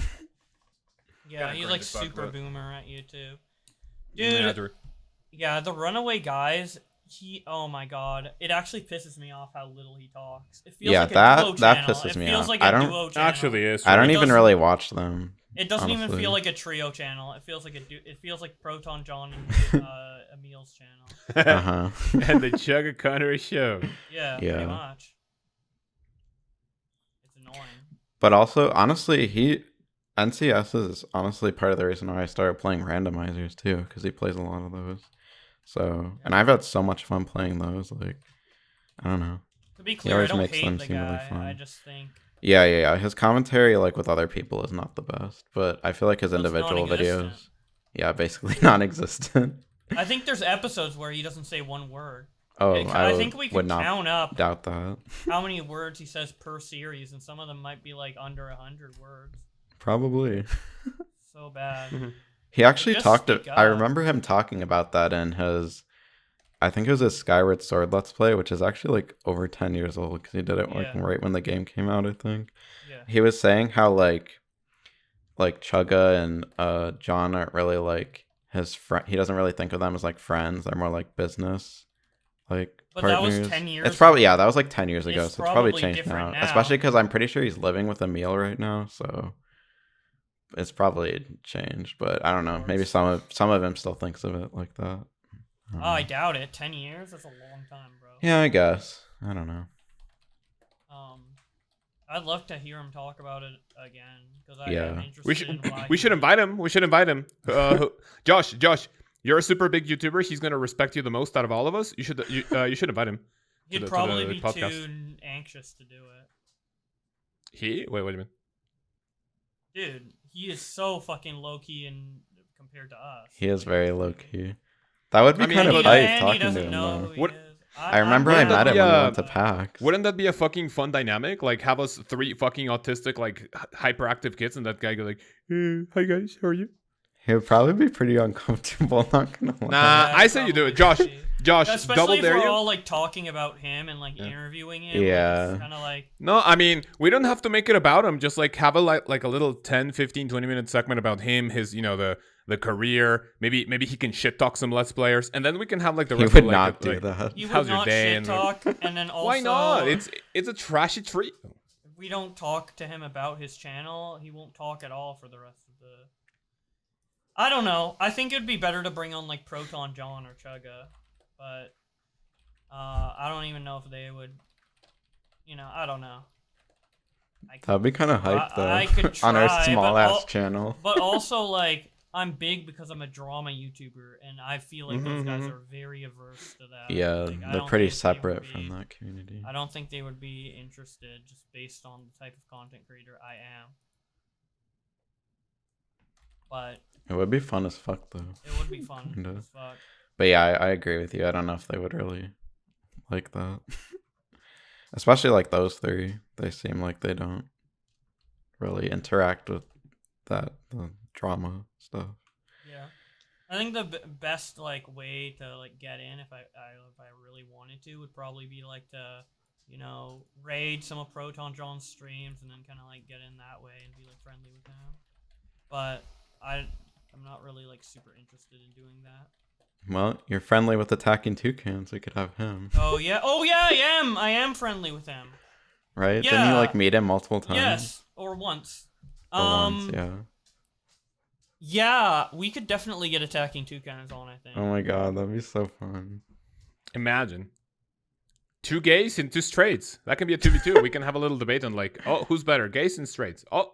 yeah, Kinda he's cringe like as fuck, super but- boomer at YouTube. Yeah, Dude, yeah, the Runaway Guys, oh my god. It actually pisses me off how little he talks. It feels Yeah, like a that- duo that channel. pisses It me feels off. like I a don't- duo channel. Actually is. I don't It even doesn't- really watch them. It doesn't even honestly. feel like a trio channel. It feels like it feels like Proton John and Emil's channel. Uh-huh. And the Chugga Connery Show. Yeah, Yeah. pretty much. It's annoying. But also, honestly, NCS is honestly part of the reason why I started playing randomizers too, because he plays a lot of those. So, and I've had so much fun playing those. Like, I don't know. To be clear, I always don't makes them hate the seem really guy. fun. I just think Yeah. His commentary, like with other people, is not the best. But I feel like his Well, it's individual non-existent. videos, yeah, basically non-existent. I think there's episodes where he doesn't say one word. Oh, I think we would could not count up doubt that. how many words he says per series, and some of them might be like under 100 words. Probably. So bad. He actually Just talked. speak I up. remember him talking about that in his. I think it was his Skyward Sword Let's Play, which is actually like over 10 years old because he did it like Yeah. right when the game came out. I think. Yeah. He was saying how like Chugga and John aren't really like his friend. He doesn't really think of them as like friends. They're more like business. Like But that was partners. 10 years It's probably ago. that was like 10 years ago, It's so it's probably probably changed now. different now. Especially because I'm pretty sure he's living with Emil right now, so it's probably changed. But I don't know. Maybe some of him still thinks of it like that. Oh, I doubt it. 10 years? That's a long time, bro. Yeah, I guess. I don't know. I'd love to hear him talk about it again because I Yeah. am interested in why We should invite him. We should invite him. Josh, you're a super big YouTuber. He's gonna respect you the most out of all of us. You should invite him. He'd to probably the be podcast. too anxious to do it. Wait, what do you mean? Dude, he is so fucking low key and compared to us. He is very low key. That would be I mean, kind of he- hype And he talking to doesn't him. know Though. who he What- is. I remember I Wouldn't met that him be, when we went to PAX. Wouldn't that be a fucking fun dynamic? Like have us three fucking autistic, like hyperactive kids, and that guy go like, "Hi guys, how are you?" He would probably be pretty uncomfortable. Not gonna lie. Nah, Yeah, I say you do it, Josh. probably. Josh, Especially double if dare we're you. all like talking about him and like interviewing him. Yeah. Kind of like. No, I mean, we don't have to make it about him. Just like have a like a little 10, 15, 20-minute segment about him, his, the career. Maybe he can shit talk some Let's Players, and then we can have like the He rest would of not do like, that. He How's would your not day shit and- talk, and then also Why not? It's a trashy trio. if we don't talk to him about his channel, he won't talk at all for the rest of the. I don't know. I think it'd be better to bring on like Proton John or Chugga, but I don't even know if they would. I don't know. That'd be kind of hype though. I could on our try, small but ass al- channel. But also like I'm big because I'm a drama YouTuber, and I feel like those guys Mhm. are very averse to that. Yeah, Like, I they're don't pretty think they would separate be- from that community. I don't think they would be interested just based on the type of content creator I am. But It would be fun as fuck though. it would be fun Kinda. as fuck. But yeah, I agree with you. I don't know if they would really like that. Especially like those three. They seem like they don't really interact with the drama stuff. Yeah, I think the best like way to like get in if I really wanted to would probably be like to raid some of Proton John's streams and then kind of like get in that way and be like friendly with him. But I'm not really like super interested in doing that. Well, you're friendly with attacking toucans. We could have him, Oh yeah, I am friendly with him. right? Didn't you Yeah. like meet him multiple times? Yes, or once. Or once, yeah. Yeah, we could definitely get attacking toucans on. I think. Oh my god, that'd be so fun. Imagine 2 gays and 2 straights. That can be a 2v2. We can have a little debate on like, who's better, gays and straights? Oh,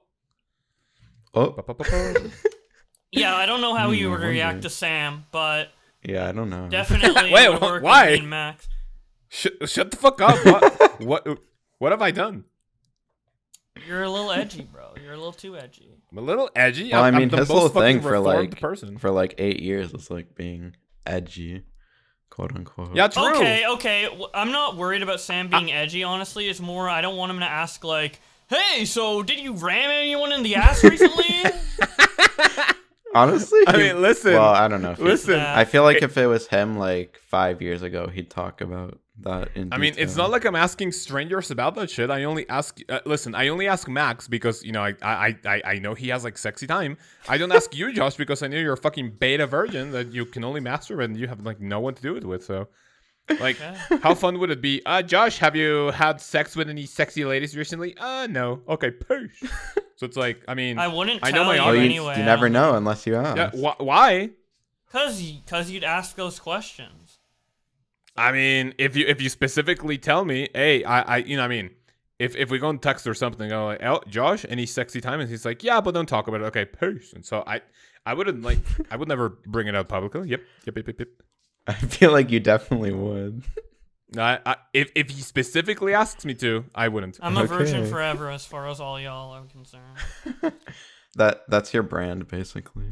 Yeah, I don't know how you No would wonder. react to Sam, but yeah, I don't know. definitely Wait, it would work why? with me and Max. Shut the fuck up. What have I done? You're a little edgy, bro. You're a little too edgy. I'm a little edgy. Well, I I'm mean, the his most whole fucking thing for reformed like person. 8 years is like being edgy, quote unquote. Yeah, true. Okay. I'm not worried about Sam being edgy, honestly. It's more I don't want him to ask, like, hey, so did you ram anyone in the ass recently? Honestly, I mean, listen. Well, I don't know. If he- Listen. I feel like if it was him like 5 years ago, he'd talk about that in I mean, it's detail. not like I'm asking strangers about that shit. I only ask. Listen, I only ask Max because I know he has like sexy time. I don't ask you, Josh, because I know you're a fucking beta virgin that you can only masturbate and you have like no one to do it with. So, like, how fun would it be? Josh, have you had sex with any sexy ladies recently? No. Okay, push. So it's like, I mean, I wouldn't I tell know my you Oh, audience. anyway. you never know unless you ask. yeah, why? Cause you'd ask those questions. I mean, if you specifically tell me, hey, I I mean, if we go on text or something, I'm like, Josh, any sexy time? And he's like, yeah, but don't talk about it. Okay, peace. And so I wouldn't like, I would never bring it up publicly. Yep. I feel like you definitely would. If he specifically asks me to, I wouldn't. I'm a virgin Okay. forever as far as all y'all are concerned. That's your brand, basically.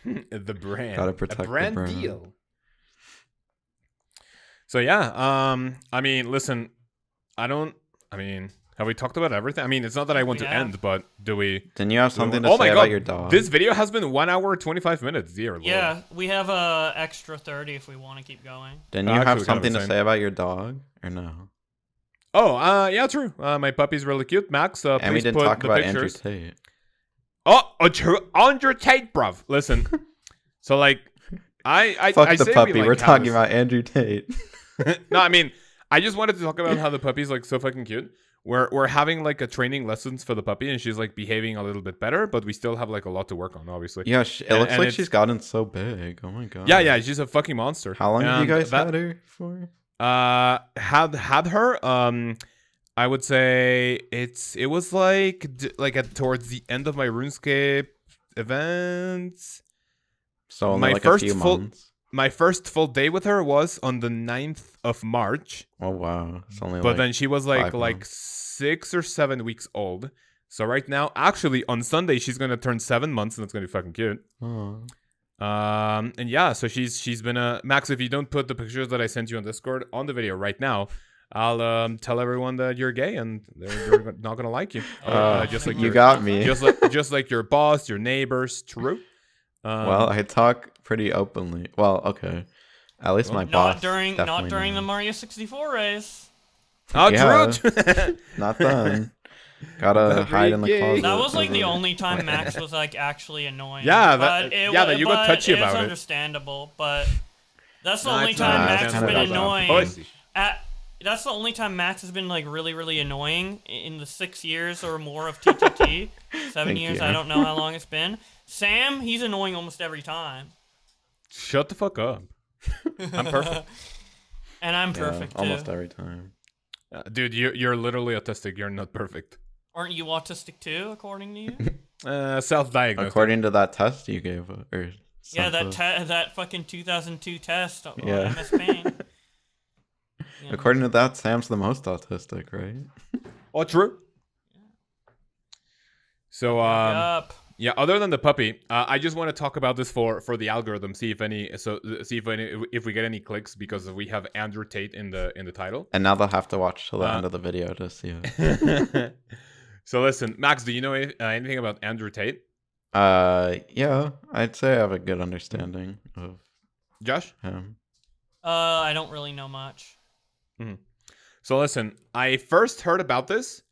Hmm. The brand. Gotta protect a brand the brand. deal. So yeah, I mean, listen, I mean, have we talked about everything? I mean, it's not that I want We to have. end, but do we? Didn't you have do we something want- to say about your dog? This video has been 1 hour 25 minutes. Dear Lord. Yeah, we have a extra 30 if we want to keep going. Didn't you Actually, have kind of something to insane. say about your dog, or no? Oh, yeah, true. My puppy's really cute. Max, And we please didn't put talk the about pictures. Andrew Tate. Oh, true. Andrew Tate, bruv. Listen. So like, I Fuck I the say puppy. We, like, We're have talking this- about Andrew Tate. No, I mean, I just wanted to talk about how the puppy's like so fucking cute. We're having like a training lessons for the puppy, and she's like behaving a little bit better, but we still have like a lot to work on, obviously. Yeah, it And- looks and like it's- she's gotten so big. Oh my god. Yeah, she's a fucking monster. How long have you And guys that- had her for? Had her. I would say it was like towards the end of my RuneScape events. So only my like first a few full- months. My first full day with her was on the 9th of March. Oh wow, it's only. But like, then she was like 5 months. 6 or 7 weeks old. So right now, actually on Sunday she's gonna turn 7 months, and it's gonna be fucking cute. Oh. And yeah, so she's been a Max. If you don't put the pictures that I sent you on Discord on the video right now, I'll tell everyone that you're gay and they're not gonna like you. Just like you your- got me. just like your boss, your neighbors. True. Well, I talk pretty openly. Well, okay. At least my boss. Not during definitely the knows. Mario 64 race. Oh, Yeah. true. Not then. Gotta hide in the gay. closet. That was like the over- only time Max was like actually annoying. Yeah, but that you got touchy about It's it. understandable, but that's the No, only it's time not. Max It's has kinda been does annoying. Pussy. That's the only time Max has been like really, really annoying in the 6 years or more of TTT. 7 Thank years, you. I don't know how long it's been. Sam, he's annoying almost every time. Shut the fuck up. I'm perfect. And I'm Yeah, perfect too. almost every time. Dude, you're literally autistic. You're not perfect. Aren't you autistic too, according to you? Self-diagnosed. According to that test you gave, or Yeah, something. that fucking 2002 test on Yeah. MS Paint. Yeah. According to that, Sam's the most autistic, right? Oh, true. So, Yup. yeah. Other than the puppy, I just want to talk about this for the algorithm. See if we get any clicks because we have Andrew Tate in the title. And now they'll have to watch till the end of the video to see it. So listen, Max, do you know anything about Andrew Tate? Yeah, I'd say I have a good understanding of Josh? him. I don't really know much. So listen, I first heard about this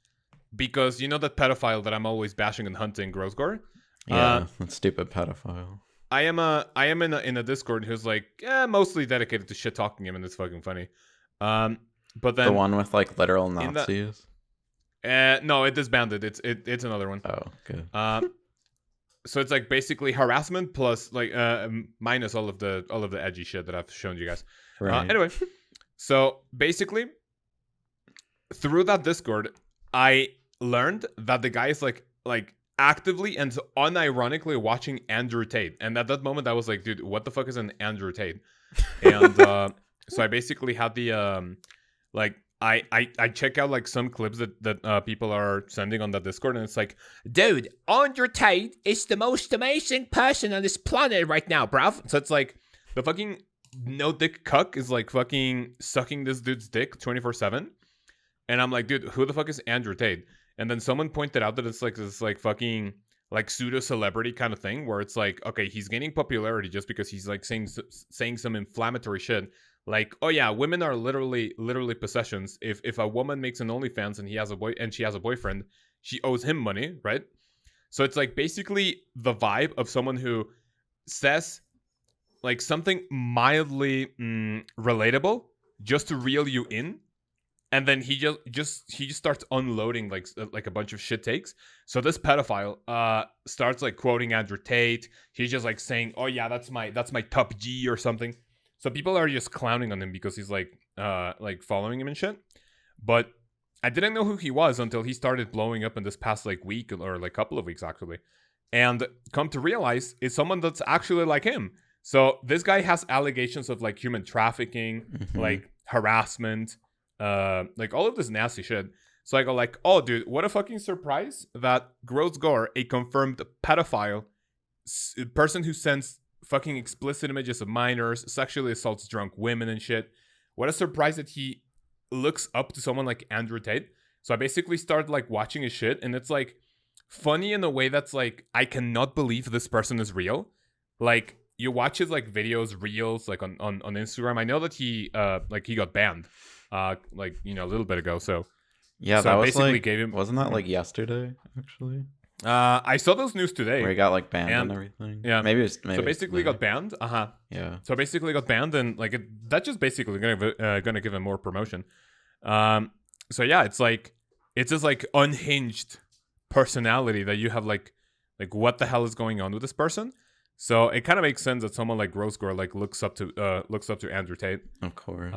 because you know that pedophile that I'm always bashing and hunting, Grosgore? Yeah, that stupid pedophile. I am in a Discord who's like mostly dedicated to shit talking him, and it's fucking funny. But then The one with like literal in the- Nazis. no, it disbanded. It's another one. Oh, good. So it's like basically harassment plus like minus all of the edgy shit that I've shown you guys. Right. Anyway, so basically through that Discord, I learned that the guy is like actively and unironically watching Andrew Tate, and at that moment I was like, dude, what the fuck is an Andrew Tate? And so I basically had the like. I check out like some clips that people are sending on that Discord, and it's like, dude, Andrew Tate is the most amazing person on this planet right now, bruv. So it's like the fucking no dick cuck is like fucking sucking this dude's dick 24/7, and I'm like, dude, who the fuck is Andrew Tate? And then someone pointed out that it's like this like fucking like pseudo celebrity kind of thing where it's like, okay, he's gaining popularity just because he's like saying some inflammatory shit. Like, oh yeah, women are literally possessions. If a woman makes an OnlyFans and she has a boyfriend, she owes him money, right? So it's like basically the vibe of someone who says like something mildly relatable just to reel you in, and then he just starts unloading like a bunch of shit takes. So this pedophile starts like quoting Andrew Tate. He's just like saying, oh yeah, that's my top G or something. So people are just clowning on him because he's like following him and shit. But I didn't know who he was until he started blowing up in this past like week or like couple of weeks actually. And come to realize it's someone that's actually like him. So this guy has allegations of like human trafficking, like harassment, like all of this nasty shit. So I go like, oh dude, what a fucking surprise that Grosgore, a confirmed pedophile, person who sends fucking explicit images of minors, sexually assaults drunk women and shit, what a surprise that he looks up to someone like Andrew Tate. So I basically started like watching his shit, and it's like funny in a way that's like I cannot believe this person is real. Like you watch his like videos, reels, like on Instagram. I know that he got banned, like a little bit ago. So yeah, so that was basically like gave him. Wasn't that like yesterday actually? I saw those news today. Where he got like banned and everything. Yeah, maybe it's so basically got banned. Yeah. So basically got banned, and like that's just basically gonna give him more promotion. So yeah, it's just like unhinged personality that you have like what the hell is going on with this person? So it kind of makes sense that someone like Rosegore like looks up to Andrew Tate. Of course.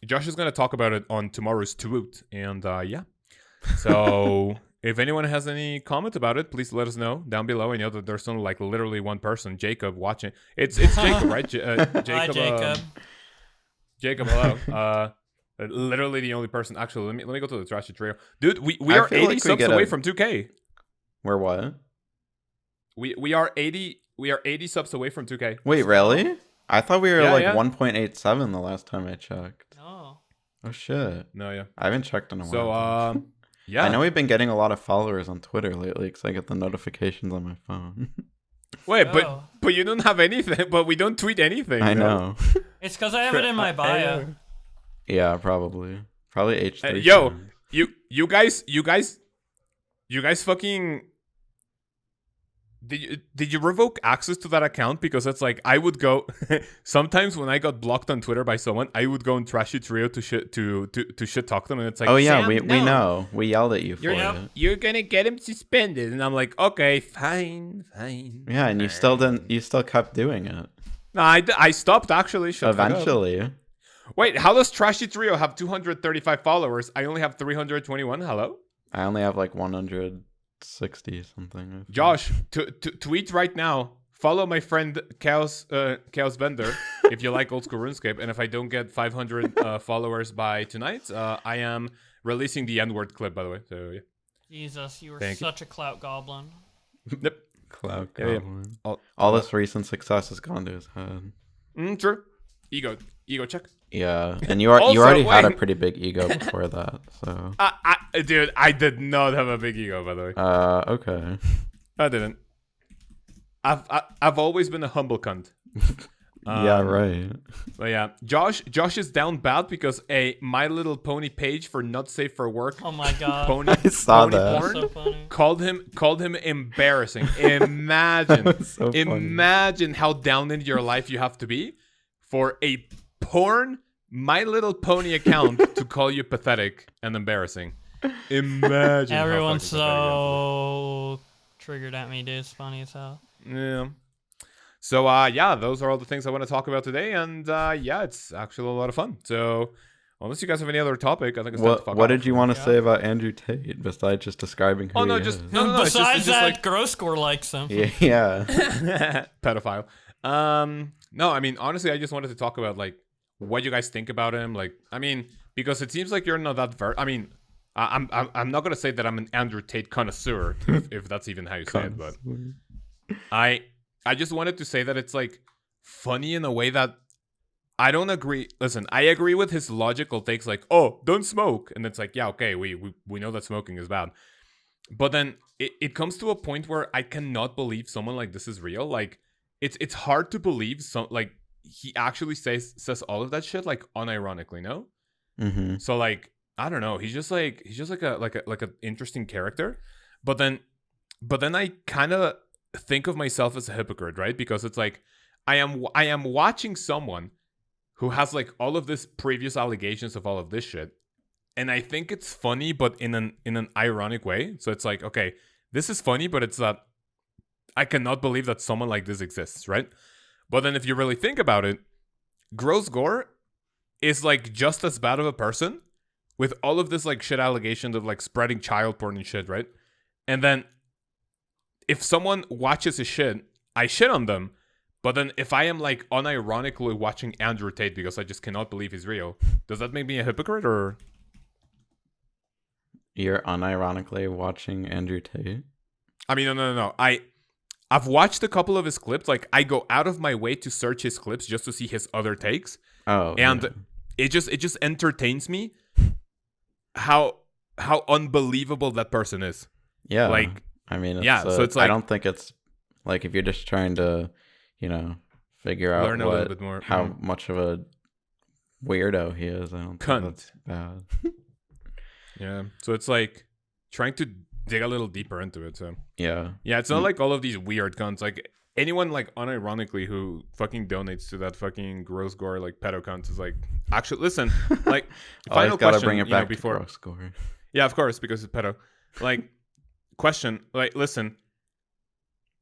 Josh is gonna talk about it on tomorrow's tweet, and yeah. So if anyone has any comment about it, please let us know down below. I know that there's only like literally one person, Jacob, watching. It's Jacob, right? Jacob. Hi, Jacob. Jacob, hello. Literally the only person. Actually, let me go to the Trashy Trio, dude. We are feel 80 like we subs get away a- from 2K. We're what? We are 80 subs away from 2K. Wait, really? I thought we were Yeah, like yeah. 1.87 the last time I checked. No. Oh shit. No, yeah. I haven't checked in a while. So yeah. I know we've been getting a lot of followers on Twitter lately because I get the notifications on my phone. Wait, Oh. but you don't have anything. But we don't tweet anything. I though. know. It's because I have it in my bio. Yeah, probably H3. Yo, you guys fucking. Did you revoke access to that account? Because it's like I would go sometimes when I got blocked on Twitter by someone, I would go on Trashy Trio to shit talk them, and it's like, Oh yeah, Sam, we no. know. We yelled at you for You're, it. you're gonna get him suspended, and I'm like, okay, fine. Yeah, and you still didn't. You still kept doing it. No, I stopped actually. Shut the fuck up. Eventually. Wait, how does Trashy Trio have 235 followers? I only have 321. Hello, I only have like 160 something. I think. Josh. Tweet right now. Follow my friend Chaos Bender if you like old school RuneScape. And if I don't get 500 followers by tonight, I am releasing the N-word clip. By the way, so yeah. Jesus, you were Thank you. such a clout goblin. Yep. Cloud Yeah, yeah. Goblin. All This recent success has gone to his head. True. Ego check. Yeah, and you already had a pretty big ego before that, so. Dude, I did not have a big ego, by the way. Okay. I didn't. I've always been a humble cunt. Yeah, right. But yeah, Josh is down bad because a My Little Pony page for not safe for work. Oh my god. Pony, I saw pony that. porn So funny. called him embarrassing. Imagine, That's so funny. imagine how down in your life you have to be for a porn My Little Pony account to call you pathetic and embarrassing. Imagine. how Everyone's fucking pathetic so triggered at me, dude. It's funny as hell. Yeah. So yeah, those are all the things I want to talk about today, and yeah, it's actually a lot of fun. So unless you guys have any other topic, I think it's time to fuck What off. did you want to Yeah. say about Andrew Tate besides just describing who Oh no, he just is? no. It's Besides just that, like Gross Score likes him. Yeah. pedophile. No, I mean honestly, I just wanted to talk about like what you guys think about him. Like, I mean, because it seems like you're not that I mean, I'm not gonna say that I'm an Andrew Tate connoisseur, if that's even how you say it, but I just wanted to say that it's like funny in a way that I don't agree. Listen, I agree with his logical takes, like, oh, don't smoke, and it's like, yeah, okay, we know that smoking is bad, but then it comes to a point where I cannot believe someone like this is real. Like, it's hard to believe like he actually says all of that shit like unironically, no? Mm-hmm. So like I don't know, he's just like an interesting character, but then I kind of think of myself as a hypocrite, right? Because it's like I am watching someone who has like all of this previous allegations of all of this shit, and I think it's funny, but in an ironic way. So it's like, okay, this is funny, but it's that I cannot believe that someone like this exists, right? But then if you really think about it, Gross Gore is like just as bad of a person with all of this like shit allegations of like spreading child porn and shit, right? And then if someone watches his shit, I shit on them. But then if I am like unironically watching Andrew Tate because I just cannot believe he's real, does that make me a hypocrite or? You're unironically watching Andrew Tate? I mean, no. I've watched a couple of his clips. Like, I go out of my way to search his clips just to see his other takes. Oh. And yeah. it just entertains me how unbelievable that person is. Yeah. Like, I mean, so it's like, I don't think it's like if you're just trying to, figure out learn a little bit more how much of a weirdo he is. I don't Cunt. think that's bad. Yeah. So it's like trying to dig a little deeper into it. So Yeah. yeah, it's not like all of these weird cunts. Like anyone like unironically who fucking donates to that fucking gross gore like pedo cunts is like, actually listen, like final gotta question, bring it back before to gross gore. Yeah, of course, because it's pedo. Like question, like listen,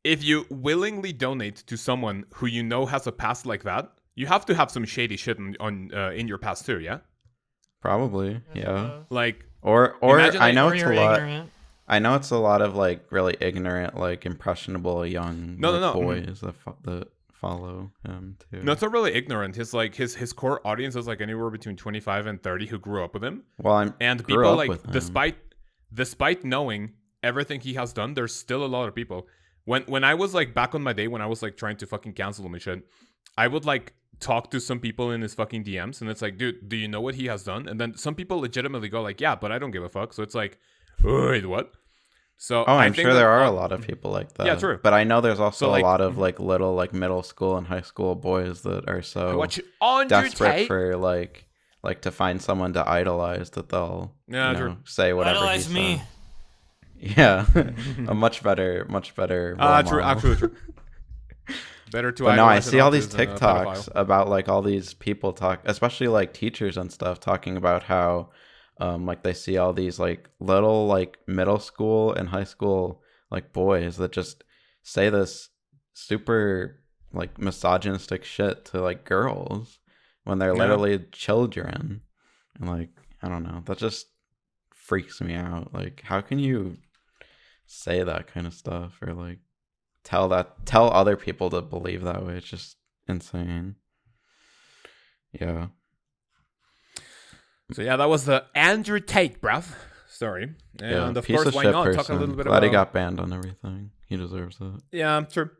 if you willingly donate to someone who you know has a past like that, you have to have some shady shit in your past too, yeah? Probably, yeah. Like Or imagine, I like, know or it's you're a lot. ignorant. I know it's a lot of like really ignorant, like impressionable young boys that follow him too. No, it's not really ignorant. His core audience is like anywhere between 25 and 30 who grew up with him. Well, and grew people up like with him. despite knowing everything he has done, there's still a lot of people. When I was like back on my day when I was like trying to fucking cancel him and shit, I would like talk to some people in his fucking DMs and it's like, dude, do you know what he has done? And then some people legitimately go like, yeah, but I don't give a fuck. So it's like, wait, what? So I'm sure there are a lot of people like that. Yeah, true. But I know there's also like, a lot of like little like middle school and high school boys that are so what you on desperate Tate? for like to find someone to idolize that they'll true. say whatever Idolize he me. said. Yeah, a much better. True, role model. actually true. Better to But no, I idolize an see all these artist than a TikToks pedophile. about like all these people especially like teachers and stuff, talking about how like they see all these like little like middle school and high school like boys that just say this super like misogynistic shit to like girls when they're literally children. And like, I don't know, that just freaks me out. Like, how can you say that kind of stuff or like tell other people to believe that way? It's just insane. Yeah. So yeah, that was the Andrew Tate, bruv. Story. And of course, why not talk a little bit Glad about... he got banned on everything. He deserves it. Yeah, true.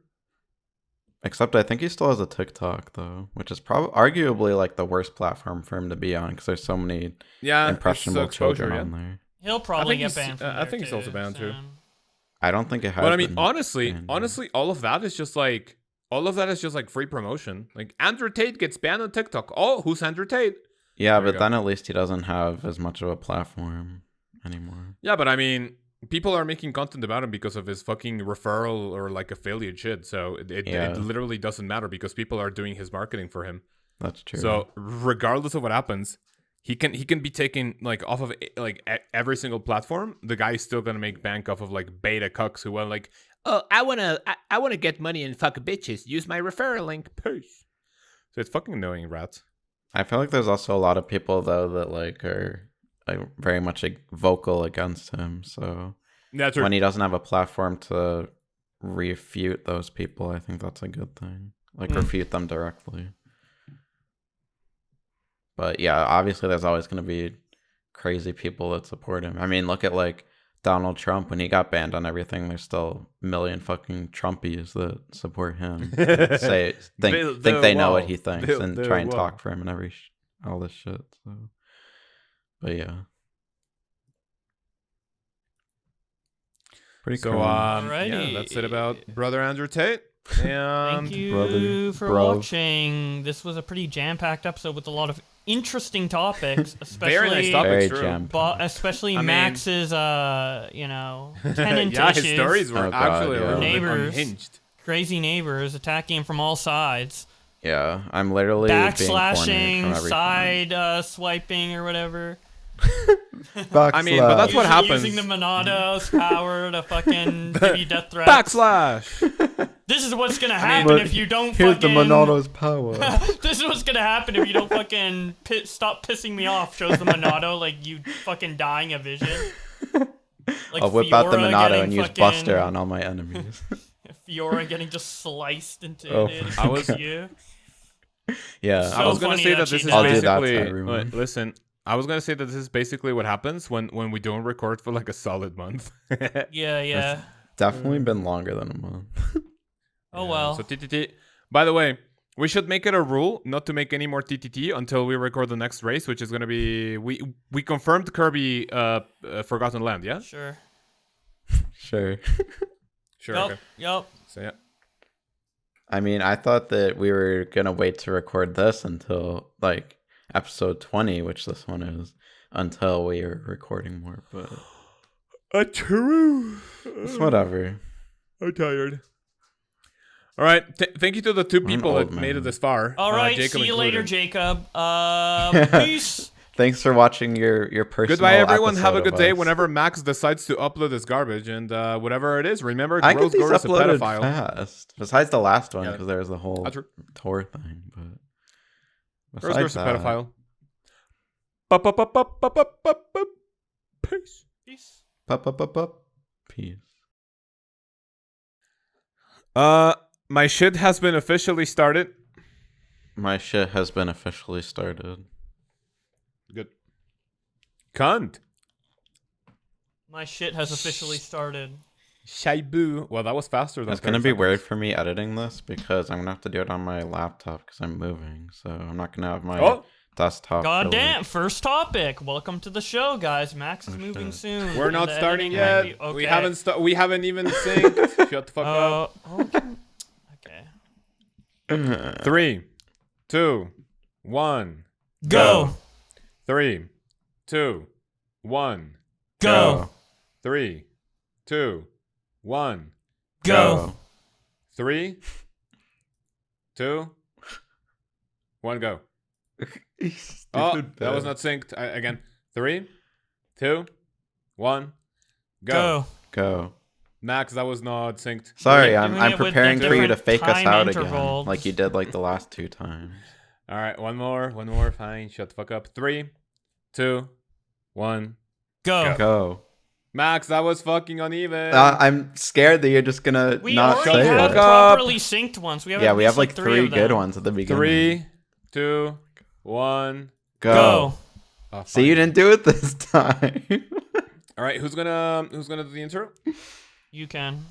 Except I think he still has a TikTok though, which is probably arguably like the worst platform for him to be on because there's so many impressionable children on there. He'll probably get banned from I think he's also banned too. I don't think it has. But I mean, been honestly, banned. all of that is just like free promotion. Like Andrew Tate gets banned on TikTok. Oh, who's Andrew Tate? Yeah, There you but go. then at least he doesn't have as much of a platform anymore. Yeah, but I mean, people are making content about him because of his fucking referral or like affiliate shit. So it literally doesn't matter because people are doing his marketing for him. That's true. So regardless of what happens, he can be taken like off of like every single platform. The guy is still gonna make bank off of like beta cucks who are like, oh, I wanna get money and fuck bitches. Use my referral link. Peace. So it's fucking annoying, rats. I feel like there's also a lot of people though that like are like very much like vocal against him. So That's true. when he doesn't have a platform to refute those people, I think that's a good thing. Like refute them directly. But yeah, obviously there's always going to be crazy people that support him. I mean, look at like Donald Trump when he got banned on everything. There's still a million fucking Trumpies that support him. Think they know what he thinks and try and talk for him and all this shit. So, but yeah. Pretty So cool. yeah, that's it about Brother Andrew Tate. And Thank you brother, for bro. watching. This was a pretty jam-packed episode with a lot of interesting topics, especially very nice topics, Very true. jam-packed. especially I mean- Max's tenant yeah, issues. his stories were Oh, God, actually yeah. a little bit Neighbors. unhinged. Crazy neighbors attacking him from all sides. Yeah, I'm literally being cornered from Backslashing, everything. side swiping or whatever. I mean, but that's what happens. Using the Monado's power to fucking give you death threats. Backslash. This is what's gonna happen if you don't Here's fucking... the Monado's power. This is what's gonna happen if you don't fucking stop pissing me off. Shows the Monado like you fucking dying a vision. Like I'll whip out the Fiora Monado getting and use fucking- Buster on all my enemies. Fiora getting just sliced into Oh, it. I was- you. Yeah, So I was gonna funny say that that she this is died. I'll do that to basically. everyone. Listen, I was gonna say that this is basically what happens when we don't record for like a solid month. Yeah. definitely been longer than a month. Oh well. So TTT. By the way, We should make it a rule not to make any more TTT until we record the next race, which is going to be... We confirmed Kirby Forgotten Land, yeah? Sure. Sure. Sure, Yup. okay. Yup. So, yeah. I mean, I thought that we were going to wait to record this until, like, episode 20, which this one is, until we are recording more, but... True. It's whatever. I'm tired. All right. Thank you to the two I'm an people old that made it man. this far. All right. Jacob See you included. later, Jacob. Peace. Thanks for watching your personal Goodbye, everyone. Have a episode good of day. us. Whenever Max decides to upload his garbage and whatever it is, remember, I get Gross these Gore is a uploaded pedophile. fast. Besides the last one, Yeah. because there was the whole That's true. tour thing. But Gross Gore's besides a that, pedophile. Bup. Peace. Peace. peace. My shit has been officially started. My shit has been officially started. Good. Cunt. My shit has officially started. Shaibu. Well, that was faster than It's gonna 30 be seconds. weird for me editing this because I'm gonna have to do it on my laptop because I'm moving, so I'm not gonna have my Oh, desktop. God for, damn! like- First topic. Welcome to the show, guys. Max is Oh, moving shit. soon. we're and not the starting editing yet. might be- We okay. haven't even synced. Shut the fuck up. Okay. 3, 2, 1. Go. 3, 2, 1. Go. 3, 2, 1. Go. 3, 2, 1. Go. Oh, that was not synced. Again. 3, 2, 1. Go. Go. Max, that was not synced. Sorry, We're I'm doing it with preparing for you to different fake us time out intervals. again, like you did like the last 2 times. All right, one more. Fine. Shut the fuck up. 3, 2, 1. Go. Go. Max, that was fucking uneven. I'm scared that you're just gonna We not already say have it. Fuck up. properly synced ones. We have Yeah, at we least have like 3 of good them. ones at the beginning. 3, 2, 1. Go. Oh, See, you didn't do it this time. All right, who's gonna do the intro? You can.